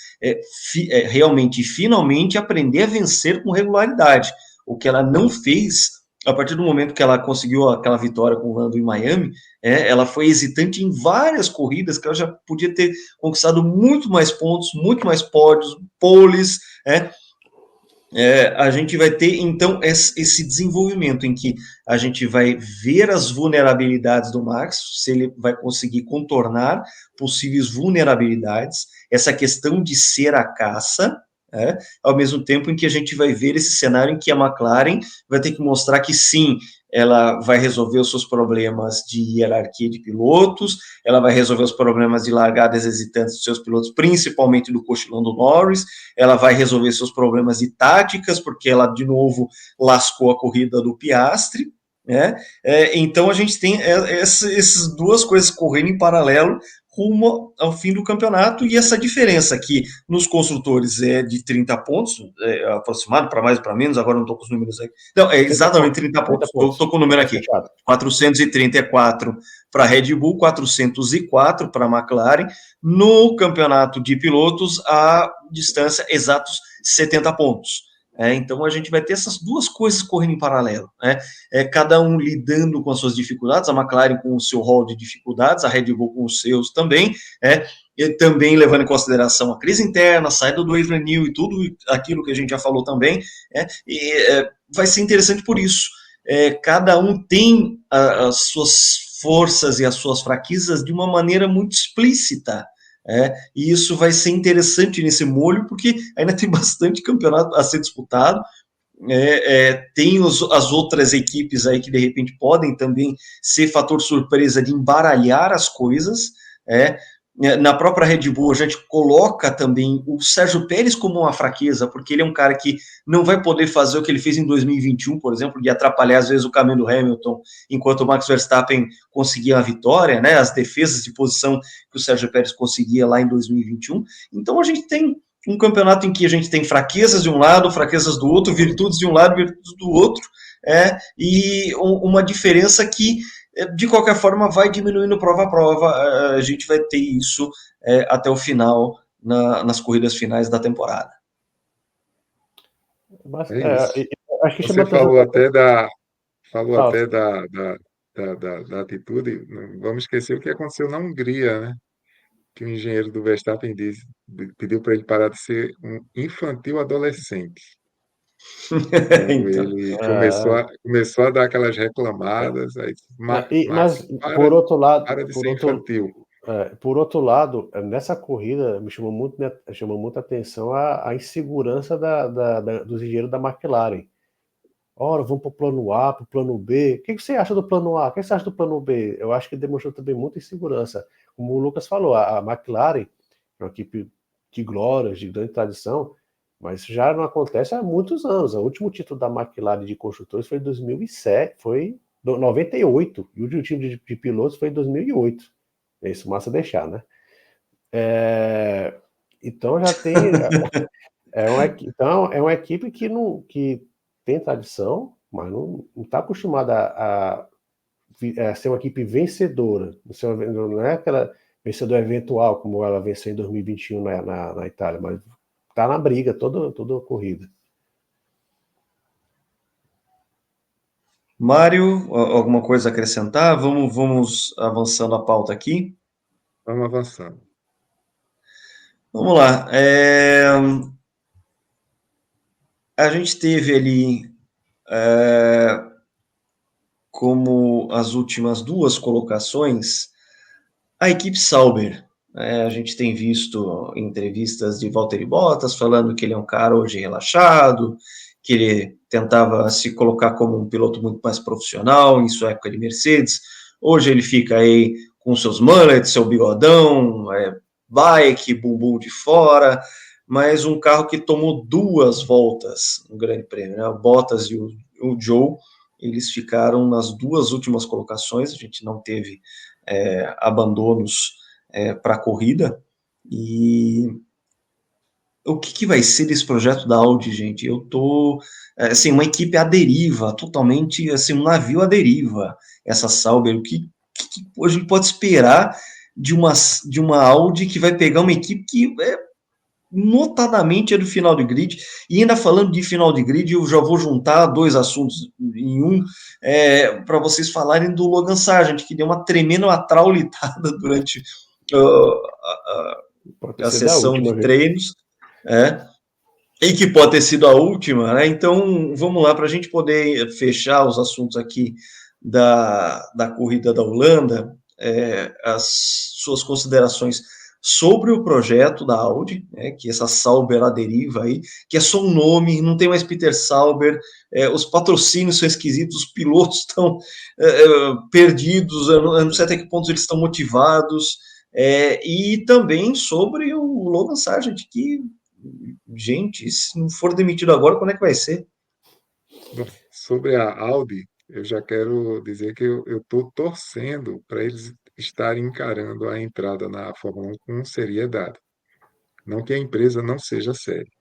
finalmente, aprender a vencer com regularidade, o que ela não fez a partir do momento que ela conseguiu aquela vitória com o Lando em Miami. Ela foi hesitante em várias corridas, que ela já podia ter conquistado muito mais pontos, muito mais pódios, poles, a gente vai ter, então, esse desenvolvimento em que a gente vai ver as vulnerabilidades do Max, se ele vai conseguir contornar possíveis vulnerabilidades, essa questão de ser a caça, ao mesmo tempo em que a gente vai ver esse cenário em que a McLaren vai ter que mostrar que, sim, ela vai resolver os seus problemas de hierarquia de pilotos, ela vai resolver os problemas de largadas hesitantes dos seus pilotos, principalmente do cochilando Norris, ela vai resolver seus problemas de táticas, porque ela, de novo, lascou a corrida do Piastri, então a gente tem essas duas coisas correndo em paralelo rumo ao fim do campeonato, e essa diferença que nos construtores é de 30 pontos, aproximado, para mais ou para menos, agora não estou com os números aí. Não, exatamente 30 pontos, estou com o número aqui. 434 para a Red Bull, 404 para a McLaren. No campeonato de pilotos, a distância exatos 70 pontos. Então a gente vai ter essas duas coisas correndo em paralelo, cada um lidando com as suas dificuldades, a McLaren com o seu rol de dificuldades, a Red Bull com os seus também, e também levando em consideração a crise interna, a saída do Adrian Newey e tudo aquilo que a gente já falou também, vai ser interessante por isso. Cada um tem as suas forças e as suas fraquezas de uma maneira muito explícita. E isso vai ser interessante nesse molho, porque ainda tem bastante campeonato a ser disputado, Tem as outras equipes aí que de repente podem também ser fator surpresa de embaralhar as coisas. Na própria Red Bull, a gente coloca também o Sérgio Pérez como uma fraqueza, porque ele é um cara que não vai poder fazer o que ele fez em 2021, por exemplo, de atrapalhar às vezes o caminho do Hamilton, enquanto o Max Verstappen conseguia a vitória, né? As defesas de posição que o Sérgio Pérez conseguia lá em 2021. Então a gente tem um campeonato em que a gente tem fraquezas de um lado, fraquezas do outro, virtudes de um lado, virtudes do outro, e uma diferença que, de qualquer forma, vai diminuindo prova a prova. A gente vai ter isso até o final, nas corridas finais da temporada. Mas, É isso. acho que chama Você atenção. falou até da atitude. Não vamos esquecer o que aconteceu na Hungria, né? Que o engenheiro do Verstappen pediu para ele parar de ser um infantil adolescente. Quando Então, ele começou a dar aquelas reclamadas, aí disse, Max, Mas para, por outro lado, para de ser infantil. por outro lado, nessa corrida me chamou muito a atenção a insegurança dos engenheiros da McLaren. Ora, vamos para o plano A, para o plano B. O que você acha do plano A? O que você acha do plano B? Eu acho que demonstrou também muita insegurança. Como o Lucas falou, a McLaren é uma equipe de glórias, de grande tradição, mas isso já não acontece há muitos anos. O último título da McLaren de construtores foi em 2007, foi 98, e o último time de pilotos foi em 2008. É isso, massa deixar, né? Então já tem. Então é uma equipe que tem tradição, mas não está acostumada a ser uma equipe vencedora. Não é aquela vencedora eventual, como ela venceu em 2021 na Itália, mas está na briga toda a corrida. Mário, alguma coisa a acrescentar? Vamos avançando a pauta aqui. Vamos avançando. Vamos lá. A gente teve ali como as últimas duas colocações a equipe Sauber. A gente tem visto entrevistas de Valtteri Bottas falando que ele é um cara hoje relaxado, que ele tentava se colocar como um piloto muito mais profissional em sua época de Mercedes. Hoje ele fica aí com seus mullets, seu bigodão, bike, bumbum de fora, mas um carro que tomou 2 voltas no Grande Prêmio, né? O Bottas e o Joe, eles ficaram nas 2 últimas colocações, a gente não teve abandonos para a corrida. E o que vai ser desse projeto da Audi, gente? Eu tô assim, uma equipe à deriva, totalmente assim, um navio à deriva, essa Sauber. O que a gente pode esperar de uma Audi que vai pegar uma equipe que notadamente é do final de grid? E ainda falando de final de grid, eu já vou juntar 2 assuntos em um, para vocês falarem do Logan Sargent, que deu uma tremenda traulitada durante a sessão de treinos, e que pode ter sido a última, né? Então, vamos lá, para a gente poder fechar os assuntos aqui da corrida da Holanda, as suas considerações sobre o projeto da Audi, que essa Sauber à deriva aí, que é só um nome, não tem mais Peter Sauber, os patrocínios são esquisitos, os pilotos estão perdidos, eu não sei até que ponto eles estão motivados, e também sobre o Logan Sargent, que, gente, se não for demitido agora, quando é que vai ser? Sobre a Audi, eu já quero dizer que eu estou torcendo para eles estarem encarando a entrada na Fórmula 1 com seriedade. Não que a empresa não seja séria,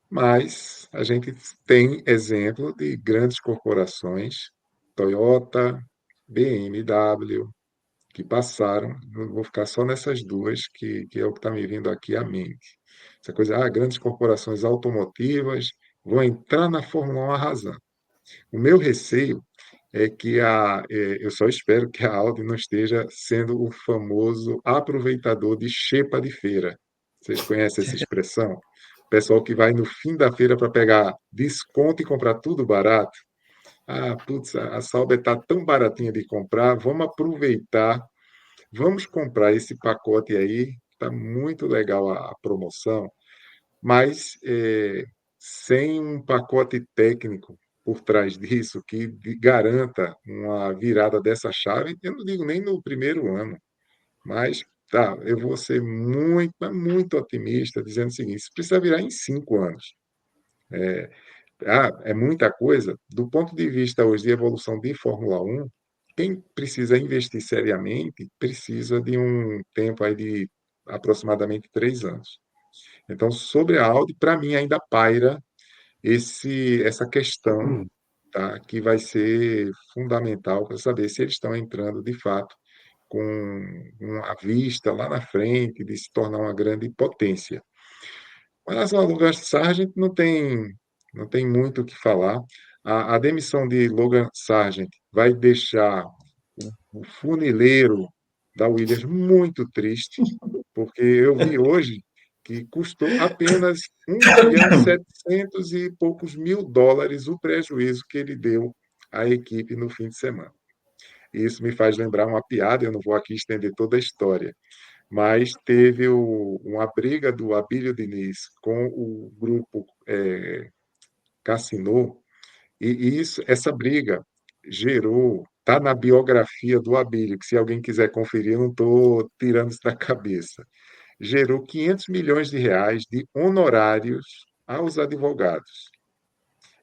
mas a gente tem exemplo de grandes corporações, Toyota, BMW, que passaram, vou ficar só nessas duas, que é o que está me vindo aqui à mente. Essa coisa, grandes corporações automotivas vão entrar na Fórmula 1 arrasando. O meu receio é que eu só espero que a Audi não esteja sendo o famoso aproveitador de xepa de feira. Vocês conhecem essa expressão? O pessoal que vai no fim da feira para pegar desconto e comprar tudo barato. Putz, a Sauber está tão baratinha de comprar, vamos aproveitar, vamos comprar esse pacote aí, está muito legal a promoção, mas sem um pacote técnico por trás disso que garanta uma virada dessa chave, eu não digo nem no primeiro ano, mas tá, eu vou ser muito, mas muito otimista, dizendo o seguinte: isso precisa virar em 5 anos. É muita coisa. Do ponto de vista hoje de evolução de Fórmula 1, quem precisa investir seriamente precisa de um tempo aí de aproximadamente 3 anos. Então, sobre a Audi, para mim ainda paira essa questão, tá, que vai ser fundamental para saber se eles estão entrando de fato com uma vista lá na frente de se tornar uma grande potência. Com relação ao Logan Sargent, não tem muito o que falar. A demissão de Logan Sargent vai deixar o funileiro da Williams muito triste, porque eu vi hoje que custou apenas 1.700 e poucos mil dólares o prejuízo que ele deu à equipe no fim de semana. Isso me faz lembrar uma piada, eu não vou aqui estender toda a história, mas teve uma briga do Abílio Diniz com o grupo Cassino, e essa briga está na biografia do Abílio, que se alguém quiser conferir, eu não estou tirando isso da cabeça. Gerou 500 milhões de reais de honorários aos advogados.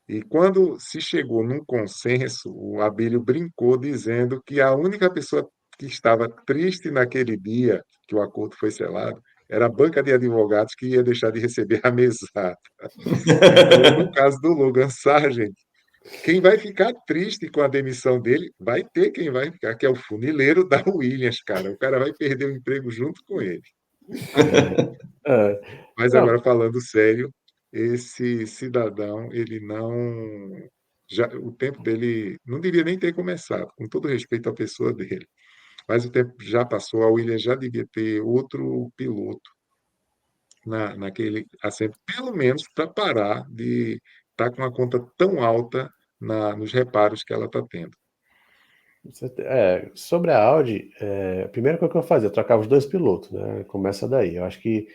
E quando se chegou num consenso, o Abílio brincou dizendo que a única pessoa que estava triste naquele dia que o acordo foi selado era a banca de advogados que ia deixar de receber a mesada. Então, no caso do Logan Sargent, quem vai ficar triste com a demissão dele, vai ter quem vai ficar, que é o funileiro da Williams, cara. O cara vai perder o emprego junto com ele. É, Mas não, agora, falando sério, esse cidadão, ele não. O tempo dele não devia nem ter começado, com todo respeito à pessoa dele. Mas o tempo já passou, a Williams já devia ter outro piloto naquele assento, pelo menos para parar de estar com uma conta tão alta nos reparos que ela está tendo. sobre a Audi, a primeira coisa que eu fazia, eu trocava os dois pilotos, né? Começa daí. Eu acho que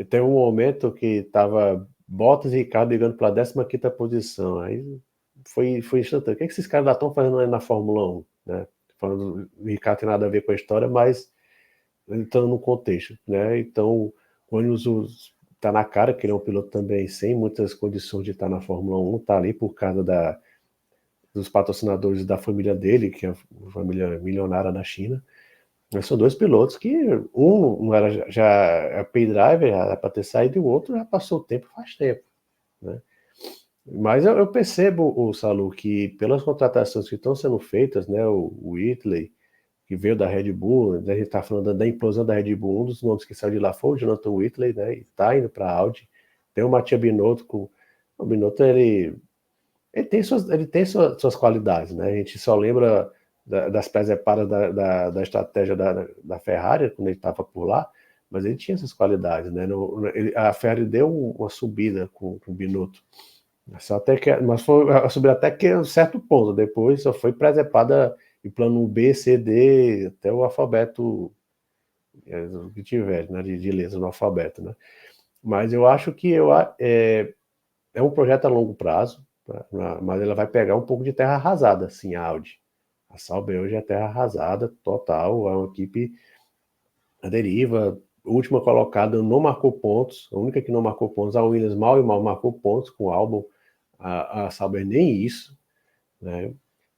tem um momento que estava Bottas e Ricardo brigando pela 15ª posição. Aí foi instantâneo. O que esses caras estão fazendo aí na Fórmula 1? Né? Falando, o Ricardo tem nada a ver com a história, mas entrando no contexto, né? Então, o Williams está na cara que ele é um piloto também sem muitas condições de estar na Fórmula 1, está ali por causa dos patrocinadores da família dele, que é uma família milionária na China. Mas são dois pilotos que um não era já é pay driver, já era para ter saído, e o outro já passou o tempo faz tempo, né? Mas eu percebo, o Salu, que pelas contratações que estão sendo feitas, né, o Whitley, que veio da Red Bull, né, a gente está falando da implosão da Red Bull, um dos nomes que saiu de lá foi o Jonathan Whitley, né, e está indo para a Audi. Tem o Mattia Binotto, o Binotto ele tem suas qualidades, né? A gente só lembra das presepadas da estratégia da Ferrari quando ele estava por lá, mas ele tinha essas qualidades, né? A Ferrari deu uma subida com o Binotto, mas foi a subida até que um certo ponto. Depois só foi presepada em plano B, C, D, até o alfabeto que tiver, né? De letras no alfabeto, né? Mas eu acho que é um projeto a longo prazo, mas ela vai pegar um pouco de terra arrasada, assim, a Audi. A Sauber hoje é terra arrasada, total, é uma equipe à deriva, última colocada, não marcou pontos, a única que não marcou pontos, a Williams mal e mal marcou pontos com o Albon, a Sauber nem isso, né?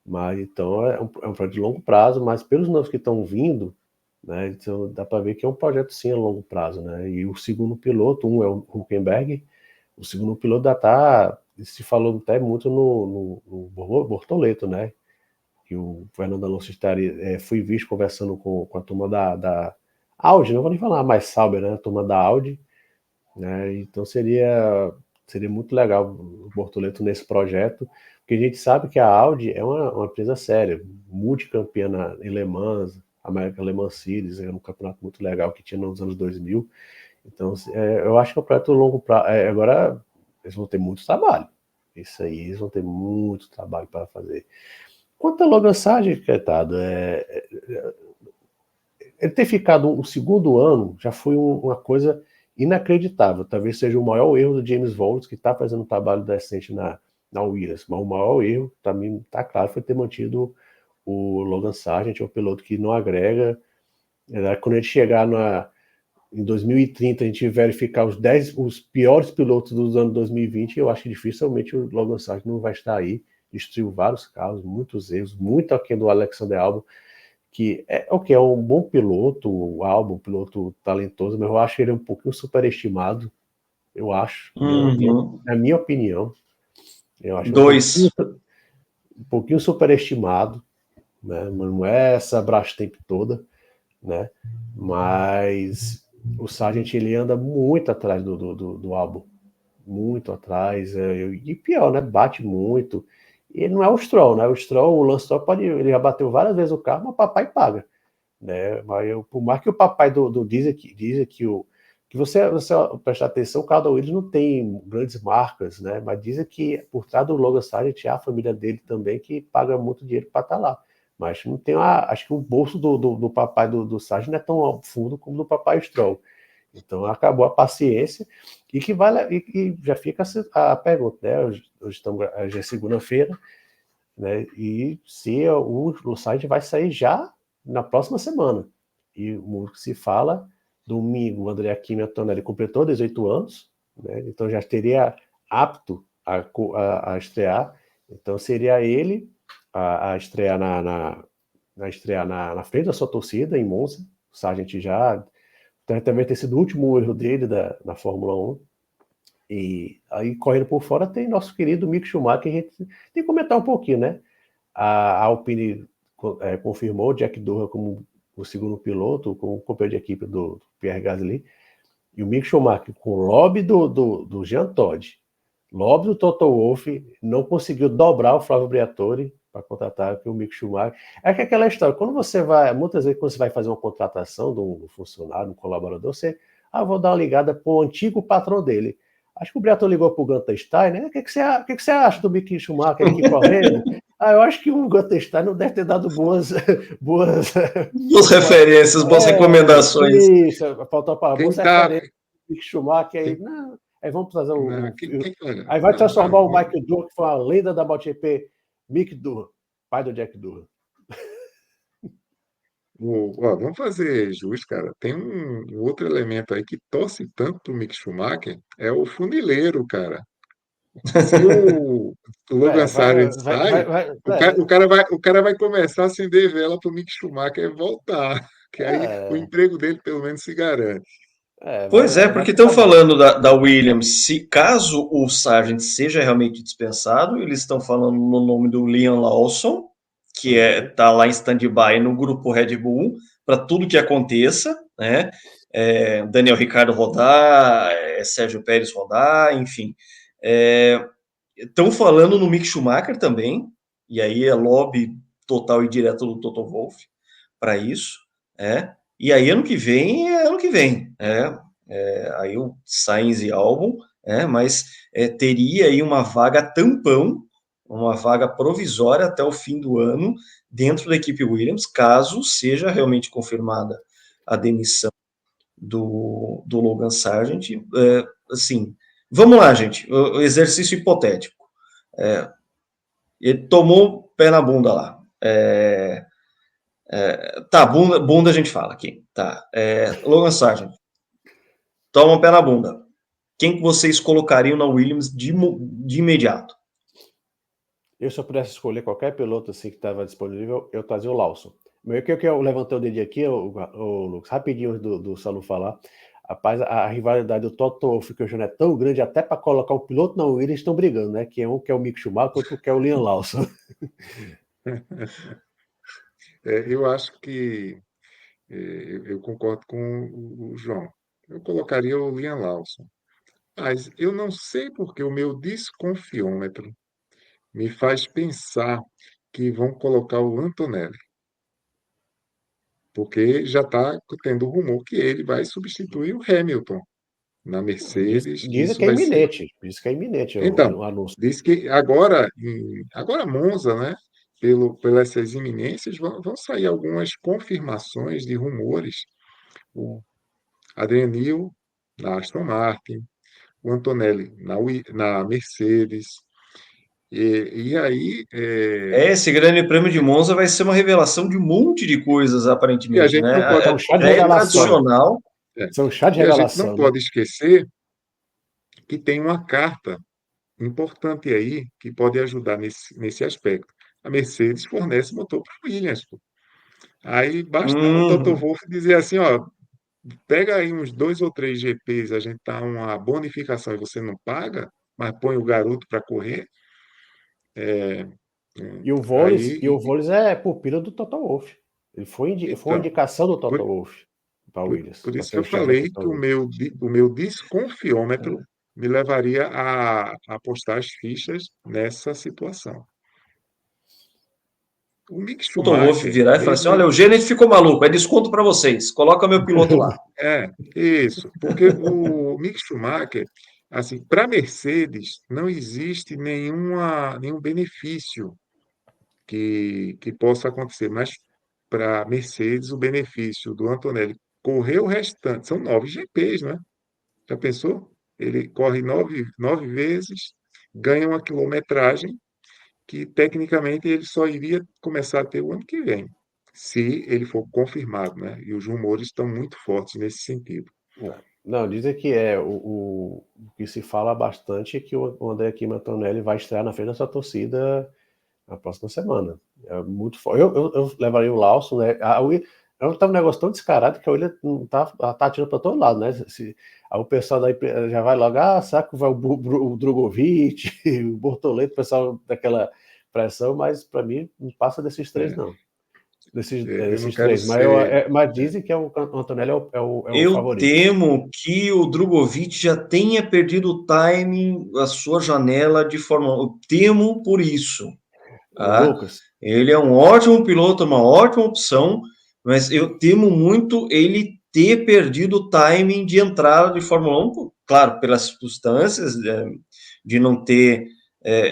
Mas então é um projeto de longo prazo, mas pelos nomes que estão vindo, né, então dá para ver que é um projeto sim a longo prazo, né? E o segundo piloto, um é o Hülkenberg, o segundo piloto já está, se falou até muito no Bortoleto, né? Que o Fernando Alonso foi visto conversando com a turma da Audi, não vou nem falar mais Sauber, né? A turma da Audi, né? Então seria muito legal o Bortoleto nesse projeto, porque a gente sabe que a Audi é uma empresa séria, multicampeã em Le Mans, American Le Mans Series, é um campeonato muito legal que tinha nos anos 2000. Então, eu acho que é um projeto longo prazo. Agora, eles vão ter muito trabalho. Isso aí, eles vão ter muito trabalho para fazer. Quanto a Logan Sargent, coitado, ele ter ficado um segundo ano já foi uma coisa inacreditável. Talvez seja o maior erro do James Vowles, que está fazendo um trabalho decente na Williams. Mas o maior erro, também está claro, foi ter mantido o Logan Sargent, é um piloto que não agrega. Quando a gente chegar em 2030, a gente verificar os piores pilotos dos anos 2020, eu acho que dificilmente o Logan Sargent não vai estar aí. Destruiu vários carros, muitos erros, muito aquém do Alexander Albon, que é um bom piloto, o Albon, um piloto talentoso, mas eu acho ele um pouquinho superestimado. Eu acho, na minha opinião, eu acho um pouquinho superestimado, né? Não é essa Brastemp toda, né? Mas o Sargent, ele anda muito atrás do Albon, muito atrás, e pior, né? Bate muito. E não é o Stroll, né? O Lance Stroll ele já bateu várias vezes o carro, mas o papai paga, né? Mas por mais que o papai diz que você prestar atenção, o carro da Williams não tem grandes marcas, né? Mas dizem que por trás do Logan Sargent a família dele também que paga muito dinheiro para estar lá. Mas não tem acho que o bolso do papai do Sargent não é tão fundo como do papai Stroll. Então acabou a paciência e e já fica a pergunta, né? Hoje estamos, já é segunda-feira, né? E se o site vai sair já na próxima semana. E muito se fala, domingo o André Kimi Antonelli completou 18 anos, né? Então já estaria apto a estrear. Então seria ele a estrear na frente da sua torcida em Monza. O Sargent já também ter sido o último erro dele na Fórmula 1. E aí, correndo por fora, tem nosso querido Mick Schumacher, que a gente tem que comentar um pouquinho, né? A Alpine confirmou o Jack Douglas como o segundo piloto, como companheiro de equipe do Pierre Gasly, e o Mick Schumacher, com o lobby do Jean Todt, lobby do Toto Wolff, não conseguiu dobrar o Flávio Briatore para contratar o Mick Schumacher. É que aquela história, muitas vezes quando você vai fazer uma contratação de um funcionário, um colaborador, vou dar uma ligada para o antigo patrão dele. Acho que o Briatore ligou para o Gunter Stein, né? O que você acha do Mick Schumacher aqui correndo? Eu acho que o Gunter Stein não deve ter dado boas referências, boas recomendações. Isso, faltou para boas referências. Mick Schumacher aí, aí vamos trazer aí vai transformar o Michael Durham, que foi a lenda da MotoGP, Mick Durham, pai do Jack Durham. Vamos fazer jus, cara. Tem um outro elemento aí que torce tanto pro Mick Schumacher, é o funileiro, cara. Se o Logan Sargent sai, o cara vai começar a acender vela pro Mick Schumacher voltar, que aí o emprego dele pelo menos se garante. Pois é, porque estão falando da Williams, se caso o Sargent seja realmente dispensado, eles estão falando no nome do Liam Lawson, que tá lá em stand-by no grupo Red Bull, para tudo que aconteça, né? Daniel Ricciardo rodar, Sérgio Pérez rodar, enfim. Estão falando no Mick Schumacher também, e aí é lobby total e direto do Toto Wolff para isso, e aí ano que vem é ano que vem, aí o Sainz e Albon, mas teria aí uma vaga tampão, uma vaga provisória até o fim do ano dentro da equipe Williams, caso seja realmente confirmada a demissão do Logan Sargent. Assim, vamos lá, gente, o exercício hipotético. Ele tomou pé na bunda lá. Tá, bunda a gente fala aqui. Tá. Logan Sargent, toma pé na bunda. Quem que vocês colocariam na Williams de imediato? Eu, se eu pudesse escolher qualquer piloto assim que estava disponível, eu trazia o Lawson. Meio que eu levantei o dedinho aqui, o Lucas, rapidinho do Salu falar. Rapaz, a rivalidade do Toto Wolff e o João é tão grande, até para colocar o piloto na Williams estão brigando, né? Que um quer o Mick Schumacher, outro quer o Liam Lawson. Eu acho que eu concordo com o João. Eu colocaria o Liam Lawson. Mas eu não sei porque o meu desconfiômetro me faz pensar que vão colocar o Antonelli. Porque já está tendo rumor que ele vai substituir o Hamilton na Mercedes. Dizem Isso que é vai ser. iminente. Diz que é iminente Então, o anúncio. diz que agora Monza, né? Pelas essas iminências, vão sair algumas confirmações de rumores. O Adrian Newey na Aston Martin, o Antonelli na Mercedes. E aí, Esse Grande Prêmio de Monza vai ser uma revelação de um monte de coisas, e a aparentemente, gente não né? pode, É um chá de Já é não pode, revelação. tradicional. é, Isso é um chá de e a gente não revelação, né? pode esquecer que tem uma carta importante aí que pode ajudar nesse aspecto. A Mercedes fornece motor para a Williams, pô. Aí basta o Toto Uhum. Wolff dizer assim, ó, pega aí uns 2 ou 3 GPs, a gente tá uma bonificação e você não paga, mas põe o garoto para correr, E o Voles, e aí, o Voles é pupila do Toto Wolff. Foi uma então, indicação do por, Toto Wolff para Williams, por para isso ser que eu o chefe da falei que o equipe. meu desconfiômetro me levaria a apostar as fichas nessa situação. O Mick O Toto Wolff Schumacher, virar e falar assim: mesmo olha, o Gênesis ficou maluco, é desconto para vocês, coloca meu piloto lá. isso, porque o Mick Schumacher, assim, para a Mercedes não existe nenhum benefício que possa acontecer, mas para a Mercedes o benefício do Antonelli correr o restante, são 9 GPs, né? Já pensou? Ele corre 9 vezes, ganha uma quilometragem que tecnicamente ele só iria começar a ter o ano que vem, se ele for confirmado, né? E os rumores estão muito fortes nesse sentido. Não, dizem que o que se fala bastante é que o André Kim Antonelli vai estrear na frente da sua torcida na próxima semana. É muito forte. Eu levaria o Lawson, né? Tá um negócio tão descarado que a William não tá atirando para todo lado, né? Aí o pessoal daí já vai logo, será que vai o Drogovic, o Bortoleto, o pessoal daquela pressão, mas para mim não passa desses três, É, não. Desses, eu não desses quero três. ser. Mas dizem que o Antonelli é o Eu favorito. temo que o Drogovic já tenha perdido o timing, a sua janela de Fórmula 1. Eu temo por isso. O Tá? Lucas, Ele é um ótimo piloto, uma ótima opção, mas eu temo muito ele ter perdido o timing de entrada de Fórmula 1, claro, pelas circunstâncias de não ter,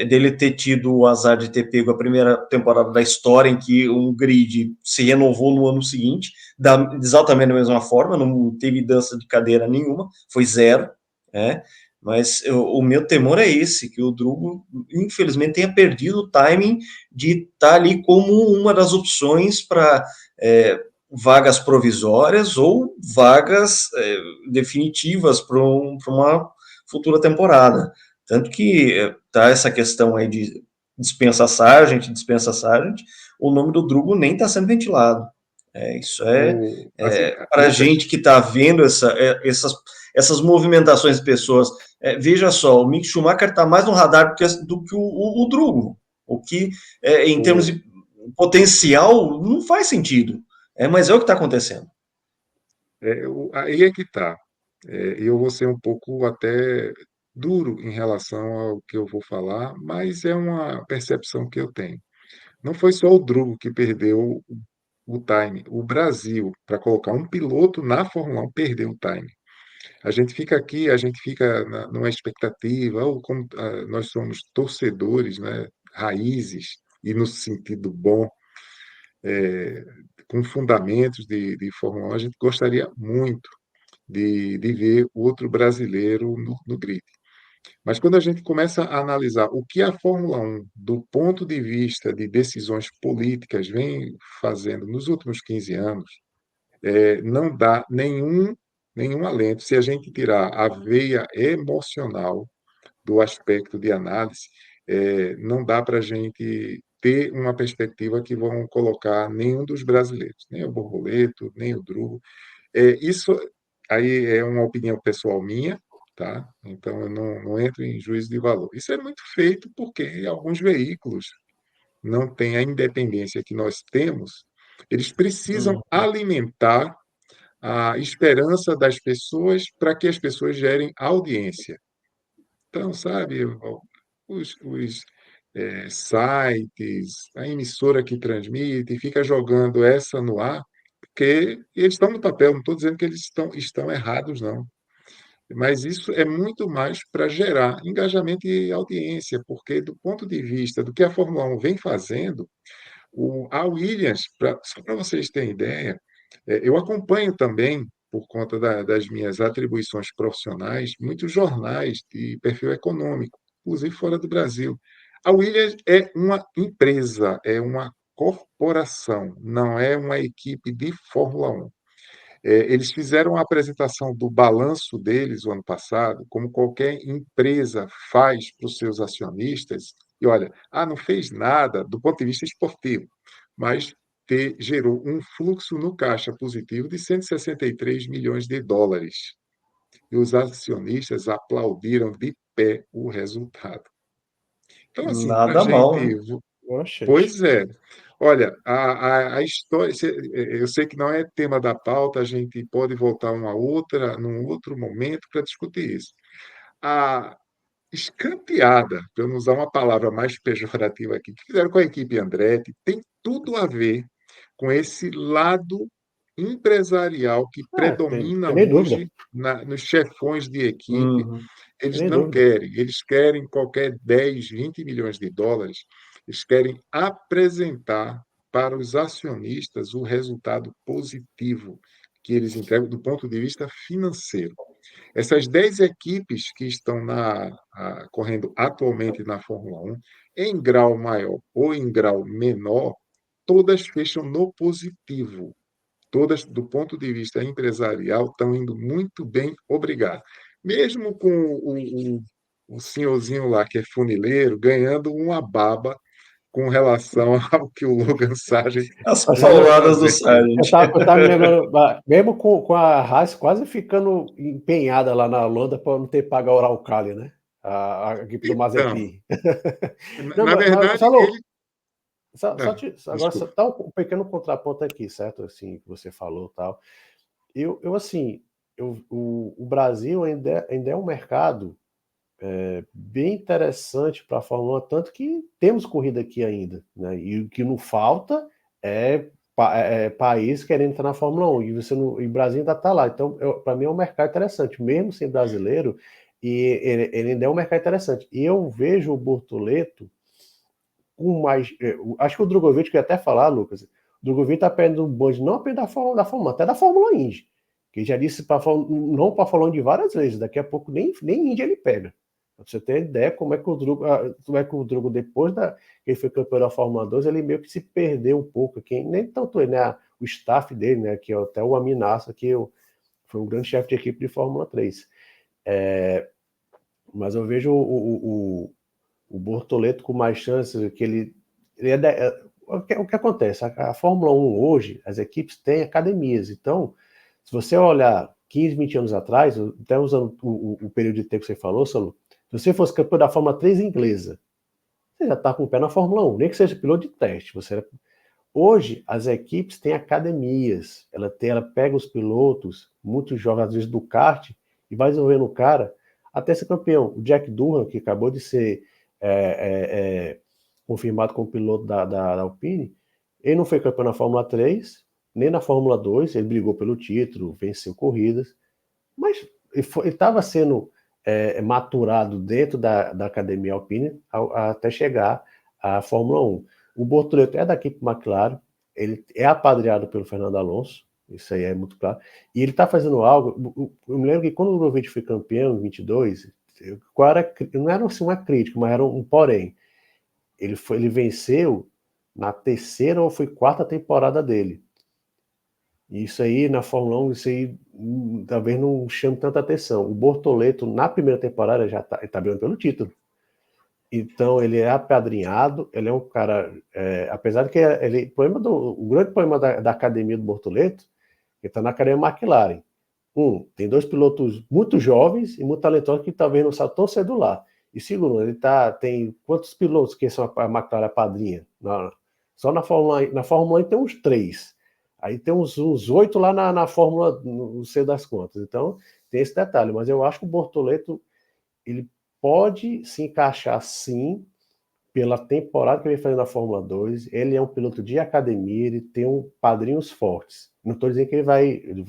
dele ter tido o azar de ter pego a primeira temporada da história em que um grid se renovou no ano seguinte, exatamente da mesma forma, não teve dança de cadeira nenhuma, foi zero, né? Mas o meu temor é esse, que o Drugo, infelizmente, tenha perdido o timing de estar ali como uma das opções para vagas provisórias ou vagas definitivas para uma futura temporada. Tanto que tá essa questão aí de dispensa Sargent, o nome do Drugo nem está sendo ventilado. Isso Assim, para a Lucas, gente que está vendo essas movimentações de pessoas. Veja só, o Mick Schumacher está mais no radar do que o Drugo, o que, em termos o, de potencial, não faz sentido. Mas é o que está acontecendo. aí é que está. Eu vou ser um pouco até duro em relação ao que eu vou falar, mas é uma percepção que eu tenho. Não foi só o Drugo que perdeu o time. O Brasil, para colocar um piloto na Fórmula 1, perdeu o time. A gente fica aqui, a gente fica numa expectativa, ou como nós somos torcedores, né, raízes, e no sentido bom, é, com fundamentos de Fórmula 1, a gente gostaria muito de ver outro brasileiro no grid. Mas quando a gente começa a analisar o que a Fórmula 1, do ponto de vista de decisões políticas, vem fazendo nos últimos 15 anos, não dá nenhum alento. Se a gente tirar a veia emocional do aspecto de análise, não dá para a gente ter uma perspectiva que vão colocar nenhum dos brasileiros, nem o Borboleto, nem o Drugo. Isso aí é uma opinião pessoal minha, tá? Então eu não entro em juízo de valor. Isso é muito feito porque alguns veículos não têm a independência que nós temos, eles precisam alimentar a esperança das pessoas para que as pessoas gerem audiência. Então, sabe, os sites, a emissora que transmite, fica jogando essa no ar, porque eles estão no papel, não estou dizendo que eles estão errados, não. Mas isso é muito mais para gerar engajamento e audiência, porque do ponto de vista do que a Fórmula 1 vem fazendo, a Williams, só para vocês terem ideia, eu acompanho também por conta das minhas atribuições profissionais, muitos jornais de perfil econômico, inclusive fora do Brasil. A Williams é uma empresa, é uma corporação, não é uma equipe de Fórmula 1. Eles fizeram a apresentação do balanço deles o ano passado, como qualquer empresa faz para os seus acionistas, e olha, não fez nada do ponto de vista esportivo, mas gerou um fluxo no caixa positivo de 163 milhões de dólares. E os acionistas aplaudiram de pé o resultado. Então, assim, a Nada mal, né? gente. Oxente. Pois é. Olha, a história, eu sei que não é tema da pauta, a gente pode voltar num outro momento para discutir isso. A escanteada, para eu não usar uma palavra mais pejorativa aqui, que fizeram com a equipe Andretti, tem tudo a ver com esse lado empresarial que predomina Tem nem dúvida. hoje nos chefões de equipe. Uhum. Eles Tem nem não dúvida. querem, eles querem qualquer 10, 20 milhões de dólares, eles querem apresentar para os acionistas o resultado positivo que eles entregam do ponto de vista financeiro. Essas 10 equipes que estão correndo atualmente na Fórmula 1, em grau maior ou em grau menor, todas fecham no positivo. Todas, do ponto de vista empresarial, estão indo muito bem, obrigado. Mesmo com o senhorzinho lá, que é funileiro, ganhando uma baba com relação ao que o Logan Sargent As Mas sabe, está pauladas do fazendo. Sargent. eu tava me lembrando, mesmo com a Haas quase ficando empenhada lá na Holanda para não ter pago a Uralkali, né? A equipe do Então, Mazepin. Não, na mas verdade, Salô, ele. agora só Desculpa. tá um pequeno contraponto aqui, certo? Assim, que você falou e tal. Eu assim, o Brasil ainda é um mercado bem interessante para a Fórmula 1, tanto que temos corrida aqui ainda, né? E o que não falta é país querendo entrar na Fórmula 1, e e o Brasil ainda está lá. Então, para mim é um mercado interessante, mesmo sem brasileiro, e ele ainda é um mercado interessante. E eu vejo o Bortoleto com mais. Acho que o Drogovic, que eu ia até falar, Lucas, o Drogovic está perdendo um bonde não apenas da Fórmula 1, até da Fórmula Indy. Que já disse não para falar de várias vezes, daqui a pouco nem Indy ele pega. Pra você ter ideia como é que o Drogo, depois que ele foi campeão da Fórmula 2, ele meio que se perdeu um pouco aqui, nem tanto ele, né? O staff dele, né? Que é até o Aminassa, que foi um grande chefe de equipe de Fórmula 3. Mas eu vejo o Bortoleto com mais chances, que o que acontece? A Fórmula 1 hoje, as equipes têm academias, então, se você olhar 15, 20 anos atrás, até usando o período de tempo que você falou, Salo, se você fosse campeão da Fórmula 3 inglesa, você já está com o pé na Fórmula 1, nem que seja piloto de teste. Hoje, as equipes têm academias, ela pega os pilotos, muitos jogam às vezes do kart, e vai desenvolvendo o cara até ser campeão. O Jack Durham, que acabou de ser confirmado como piloto da Alpine, ele não foi campeão na Fórmula 3, nem na Fórmula 2, ele brigou pelo título, venceu corridas, mas ele estava sendo maturado dentro da Academia Alpine até chegar à Fórmula 1. O Bortoleto é da equipe McLaren, ele é apadreado pelo Fernando Alonso, isso aí é muito claro, e ele está fazendo algo. Eu me lembro que quando o Drogovic foi campeão em 22, não era assim uma crítica, mas era um porém. Ele venceu na terceira ou foi quarta temporada dele. Isso aí, na Fórmula 1, isso aí talvez não chame tanta atenção. O Bortoleto, na primeira temporada, já tá brigando pelo título. Então, ele é apadrinhado, ele é um cara... apesar de que o grande problema da academia do Bortoleto, ele está na academia McLaren. Tem dois pilotos muito jovens e muito talentosos que talvez não saiam tão cedo lá. E segundo, tem quantos pilotos que são a McLaren padrinha? Só na Fórmula 1 tem uns 3. Aí tem uns 8 lá na Fórmula, não sei das contas. Então, tem esse detalhe. Mas eu acho que o Bortoleto, ele pode se encaixar, sim, pela temporada que ele vem fazendo na Fórmula 2. Ele é um piloto de academia, ele tem padrinhos fortes. Não estou dizendo que ele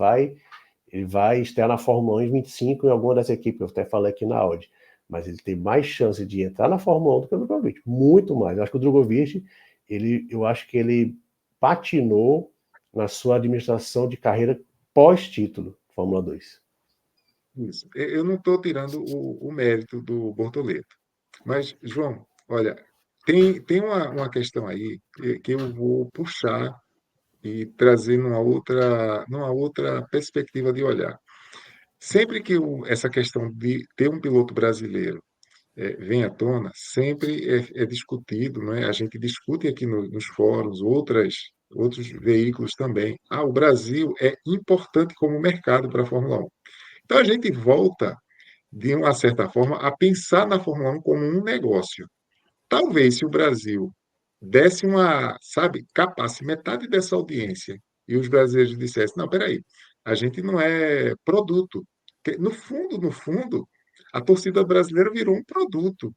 vai estrear na Fórmula 1 em 25 em alguma das equipes, eu até falei aqui na Audi. Mas ele tem mais chance de entrar na Fórmula 1 do que o Drogovic. Muito mais. Eu acho que o Drogovic, eu acho que ele patinou na sua administração de carreira pós-título. Fórmula 2. Isso. Eu não estou tirando o mérito do Bortoleto. Mas, João, olha, tem uma questão aí que eu vou puxar e trazer numa outra perspectiva de olhar. Sempre que essa questão de ter um piloto brasileiro vem à tona, sempre é discutido, não é? A gente discute aqui nos fóruns, outros veículos também. O Brasil é importante como mercado para a Fórmula 1. Então a gente volta, de uma certa forma, a pensar na Fórmula 1 como um negócio. Talvez se o Brasil desse sabe, capasse metade dessa audiência e os brasileiros dissessem, não, peraí, a gente não é produto. Porque, no fundo, a torcida brasileira virou um produto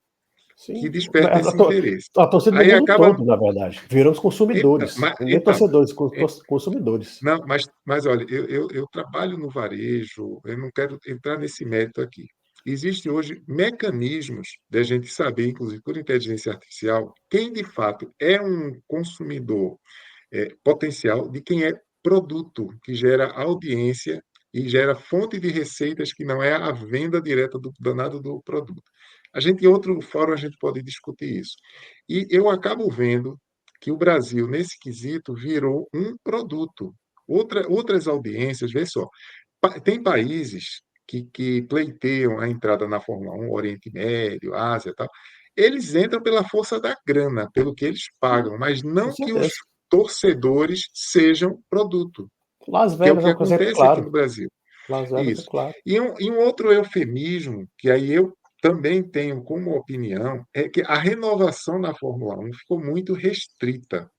que Sim, desperta esse interesse. a torcida do Aí mundo acaba. todo, na verdade. Viramos consumidores, nem Então, torcedores, consumidores. não, mas olha, eu trabalho no varejo, eu não quero entrar nesse mérito aqui. Existem hoje mecanismos de a gente saber, inclusive por inteligência artificial, quem de fato é um consumidor potencial de quem é produto, que gera audiência e gera fonte de receitas que não é a venda direta do danado do produto. Em outro fórum, a gente pode discutir isso. E eu acabo vendo que o Brasil, nesse quesito, virou um produto. Outras audiências, vê só, tem países que pleiteiam a entrada na Fórmula 1, Oriente Médio, Ásia e tal, eles entram pela força da grana, pelo que eles pagam, mas Com não que os certeza. torcedores sejam produto, Las que é o Vegas que é um exemplo acontece aqui no claro. Brasil. Las Vegas é Isso. claro. E um outro eufemismo, que aí eu também tenho como opinião, é que a renovação na Fórmula 1 ficou muito restrita.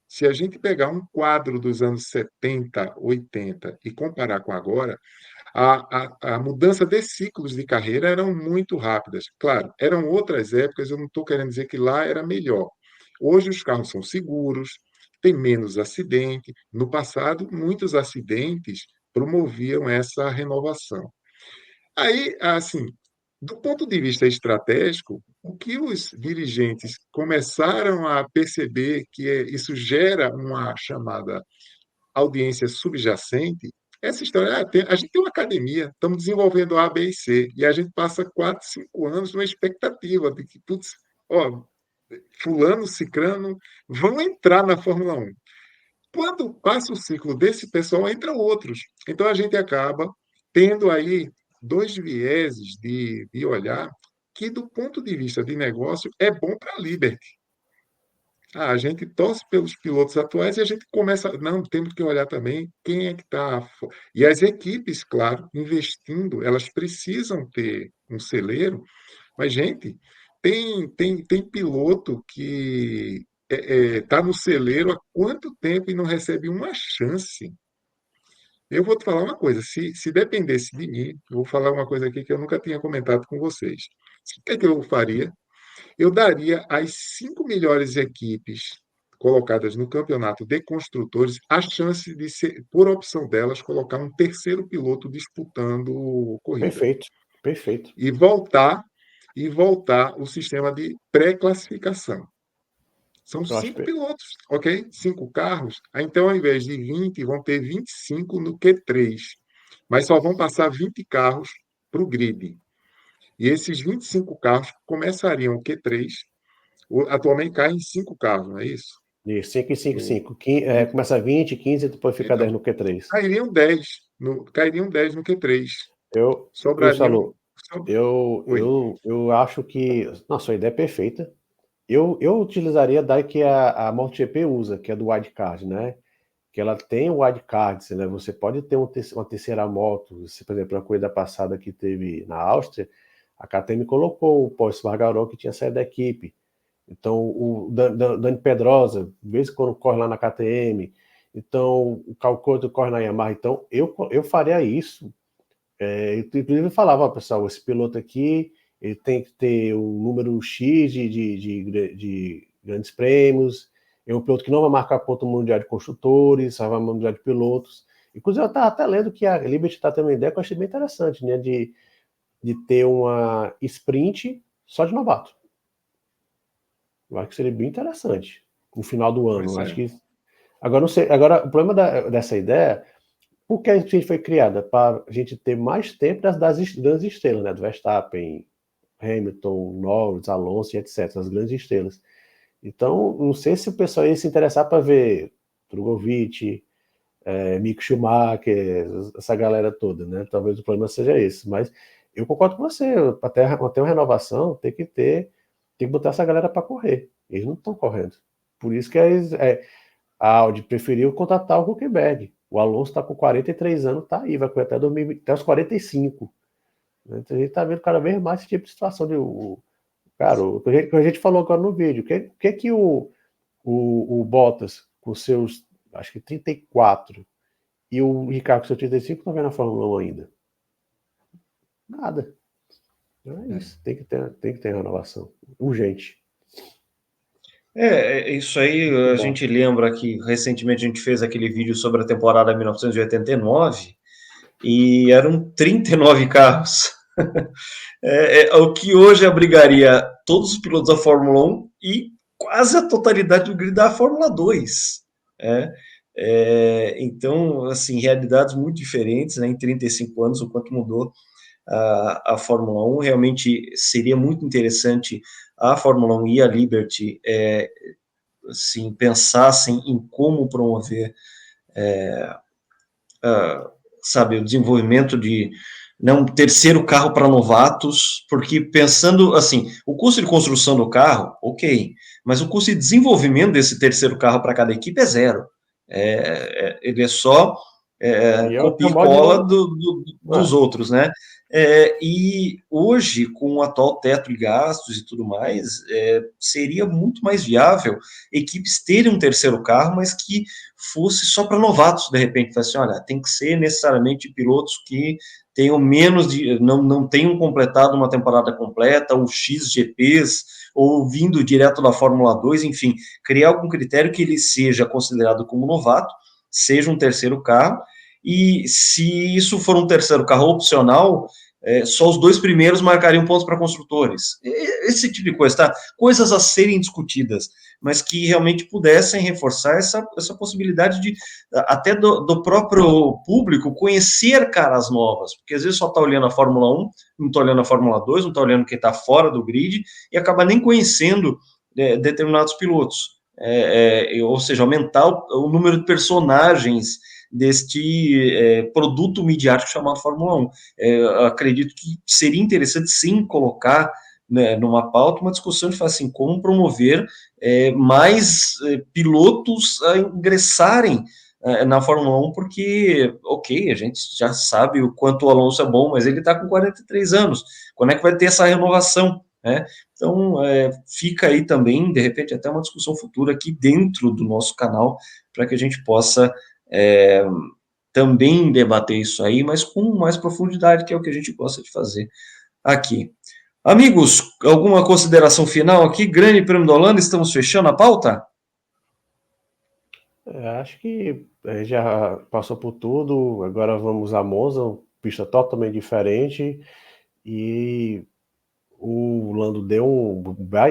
Se a gente pegar um quadro dos anos 70, 80 e comparar com agora, a mudança de ciclos de carreira eram muito rápidas. Claro, eram outras épocas, eu não estou querendo dizer que lá era melhor. Hoje os carros são seguros, tem menos acidente. No passado, muitos acidentes promoviam essa renovação. Aí, assim, do ponto de vista estratégico, o que os dirigentes começaram a perceber que isso gera uma chamada audiência subjacente, essa história, a gente tem uma academia, estamos desenvolvendo A, B e C, e a gente passa 4, 5 anos numa expectativa de que, putz, ó, fulano, cicrano, vão entrar na Fórmula 1. Quando passa o ciclo desse pessoal, entram outros. Então a gente acaba tendo aí dois vieses de olhar que, do ponto de vista de negócio, é bom para a Liberty. A gente torce pelos pilotos atuais e a gente começa. Não, temos que olhar também quem é que está. E as equipes, claro, investindo, elas precisam ter um celeiro, mas, gente, tem piloto que está no celeiro há quanto tempo e não recebe uma chance? Eu vou te falar uma coisa: se dependesse de mim, eu vou falar uma coisa aqui que eu nunca tinha comentado com vocês. O que é que eu faria? Eu daria às 5 melhores equipes colocadas no campeonato de construtores a chance de ser, por opção delas, colocar um terceiro piloto disputando corrida Perfeito, perfeito. e voltar o sistema de pré-classificação. São Eu acho 5 pilotos, ok? 5 carros. Então, ao invés de 20, vão ter 25 no Q3. Mas só vão passar 20 carros para o grid. E esses 25 carros começariam o Q3. Atualmente caem 5 carros, não é isso? de 5 em 5 em No, 5. Começa 20, 15 e depois fica 10 então, no Q3. cairiam 10 no Q3. Eu Sobrariam. Salô, eu acho que. Nossa, a ideia é perfeita. Eu utilizaria daí que a MotoGP usa, que é do wildcard, né? Que ela tem o wildcard, né? Você pode ter uma terceira moto. Se, por exemplo, a corrida passada que teve na Áustria, a KTM colocou o Paul Espargaró, que tinha saído da equipe. Então, o Dani Pedrosa, de vez em quando corre lá na KTM. Então, o Cal Couto corre na Yamaha. Então, eu faria isso. Inclusive, eu falava, pessoal, esse piloto aqui, ele tem que ter um número X de grandes prêmios. É um piloto que não vai marcar ponto mundial de construtores, só vai mundial de pilotos. Inclusive, eu estava até lendo que a Liberty está tendo uma ideia que eu achei bem interessante, né? De ter uma sprint só de novato. Eu acho que seria bem interessante no final do ano. Pois Eu acho é. que agora não sei. Agora o problema dessa ideia, Por que a gente foi criada? Para a gente ter mais tempo das grandes estrelas, né? Do Verstappen, Hamilton, Norris, Alonso, etc. As grandes estrelas. Então, não sei se o pessoal ia se interessar para ver Drogovic, Mick Schumacher, essa galera toda, né? Talvez o problema seja esse. Mas eu concordo com você. Para ter uma renovação, tem que botar essa galera para correr. Eles não estão correndo. Por isso que a Audi preferiu contratar o Huckenberg. O Alonso está com 43 anos, tá aí, vai correr até, 2020, até os 45. Então, a gente está vendo cada vez mais esse tipo de situação. Cara, o que a gente falou agora no vídeo, que o Bottas, com seus, acho que 34, e o Ricardo com seus 35, estão vendo a Fórmula 1 ainda? Nada. Então é isso, tem que ter renovação. Urgente. Isso aí, a gente lembra que recentemente a gente fez aquele vídeo sobre a temporada 1989 e eram 39 carros. O que hoje abrigaria todos os pilotos da Fórmula 1 e quase a totalidade do grid da Fórmula 2. Então, assim, realidades muito diferentes, né, em 35 anos, o quanto mudou a Fórmula 1. Realmente seria muito interessante a Fórmula 1 e a Liberty assim, pensassem em como promover, sabe, o desenvolvimento de um terceiro carro para novatos, porque pensando assim, o custo de construção do carro, ok, mas o custo de desenvolvimento desse terceiro carro para cada equipe é zero. Ele é só copia e cola dos outros, né? E hoje, com o atual teto de gastos e tudo mais, seria muito mais viável equipes terem um terceiro carro, mas que fosse só para novatos, de repente. Assim, olha, tem que ser necessariamente pilotos que tenham menos de, não tenham completado uma temporada completa, ou X GPs, ou vindo direto da Fórmula 2, enfim, criar algum critério que ele seja considerado como novato, seja um terceiro carro, e se isso for um terceiro carro opcional, só os dois primeiros marcariam pontos para construtores. Esse tipo de coisa, tá? Coisas a serem discutidas, mas que realmente pudessem reforçar essa possibilidade de, até do próprio público, conhecer caras novas, porque às vezes só está olhando a Fórmula 1, não está olhando a Fórmula 2, não está olhando quem está fora do grid, e acaba nem conhecendo determinados pilotos. Ou seja, aumentar o número de personagens deste produto midiático chamado Fórmula 1. Acredito que seria interessante, sim, colocar, né, numa pauta uma discussão de falar assim, como promover mais pilotos a ingressarem na Fórmula 1, porque, ok, a gente já sabe o quanto o Alonso é bom, mas ele está com 43 anos. Quando é que vai ter essa renovação? Né? Então, fica aí também, de repente, até uma discussão futura aqui dentro do nosso canal, para que a gente possa também debater isso aí, mas com mais profundidade, que é o que a gente gosta de fazer aqui. Amigos, alguma consideração final aqui? Grande Prêmio da Holanda, estamos fechando a pauta? Acho que a gente já passou por tudo, agora vamos a Monza, pista totalmente diferente, e o Lando deu um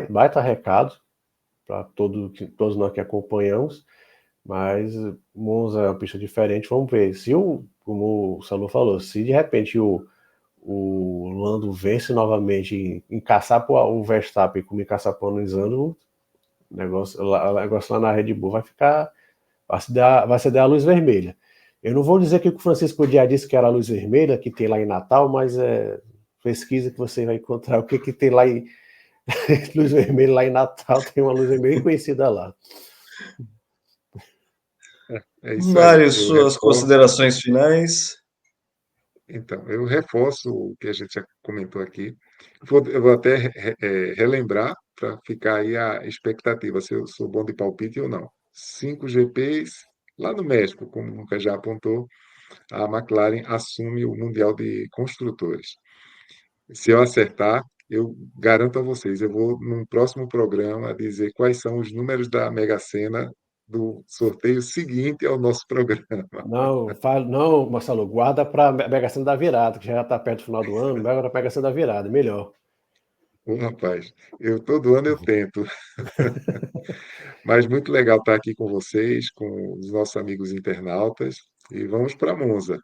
baita recado para todos nós que acompanhamos, mas Monza é uma pista diferente, vamos ver. Como o Salu falou, se de repente o Lando vence novamente em caçar o Verstappen como encaçaponizando, o negócio lá na Red Bull vai se dar a luz vermelha. Eu não vou dizer que o Francisco Dias disse que era a luz vermelha que tem lá em Natal, mas pesquisa que você vai encontrar o que tem lá em luz vermelha lá em Natal, tem uma luz vermelha conhecida lá. É isso aí. Mário, suas considerações finais. Então, eu reforço o que a gente já comentou aqui. Eu vou até relembrar para ficar aí a expectativa, se eu sou bom de palpite ou não. 5 GPs lá no México, como nunca já apontou, a McLaren assume o Mundial de Construtores. Se eu acertar, eu garanto a vocês, eu vou, num próximo programa, dizer quais são os números da Mega Sena do sorteio seguinte ao nosso programa. Não, Marcelo, guarda para a Mega Sena da virada, que já está perto do final do ano, guarda para a Mega Sena da virada, melhor. Ô, rapaz, todo ano eu tento. Mas muito legal estar aqui com vocês, com os nossos amigos internautas. E vamos para Monza.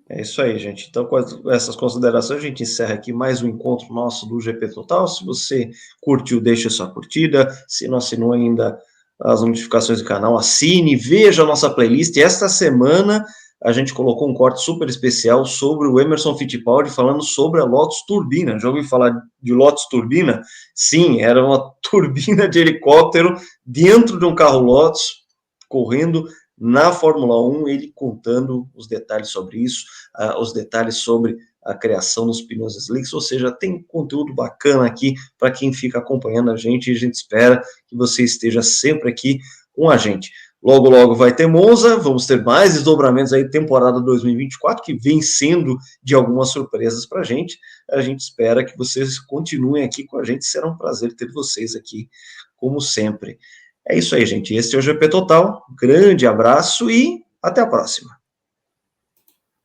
É isso aí, gente. Então, com essas considerações, a gente encerra aqui mais um encontro nosso do GP Total. Se você curtiu, deixe sua curtida. Se não assinou ainda as notificações do canal, assine, veja a nossa playlist. E esta semana a gente colocou um corte super especial sobre o Emerson Fittipaldi falando sobre a Lotus Turbina. Já ouviu falar de Lotus Turbina? Sim, era uma turbina de helicóptero dentro de um carro Lotus, correndo na Fórmula 1, ele contando os detalhes sobre isso, os detalhes sobre a criação dos pneus slicks, ou seja, tem conteúdo bacana aqui para quem fica acompanhando a gente, e a gente espera que você esteja sempre aqui com a gente. Logo, logo vai ter Monza, vamos ter mais desdobramentos aí, temporada 2024, que vem sendo de algumas surpresas para a gente espera que vocês continuem aqui com a gente, será um prazer ter vocês aqui, como sempre. É isso aí, gente. Esse é o GP Total. Grande abraço e até a próxima.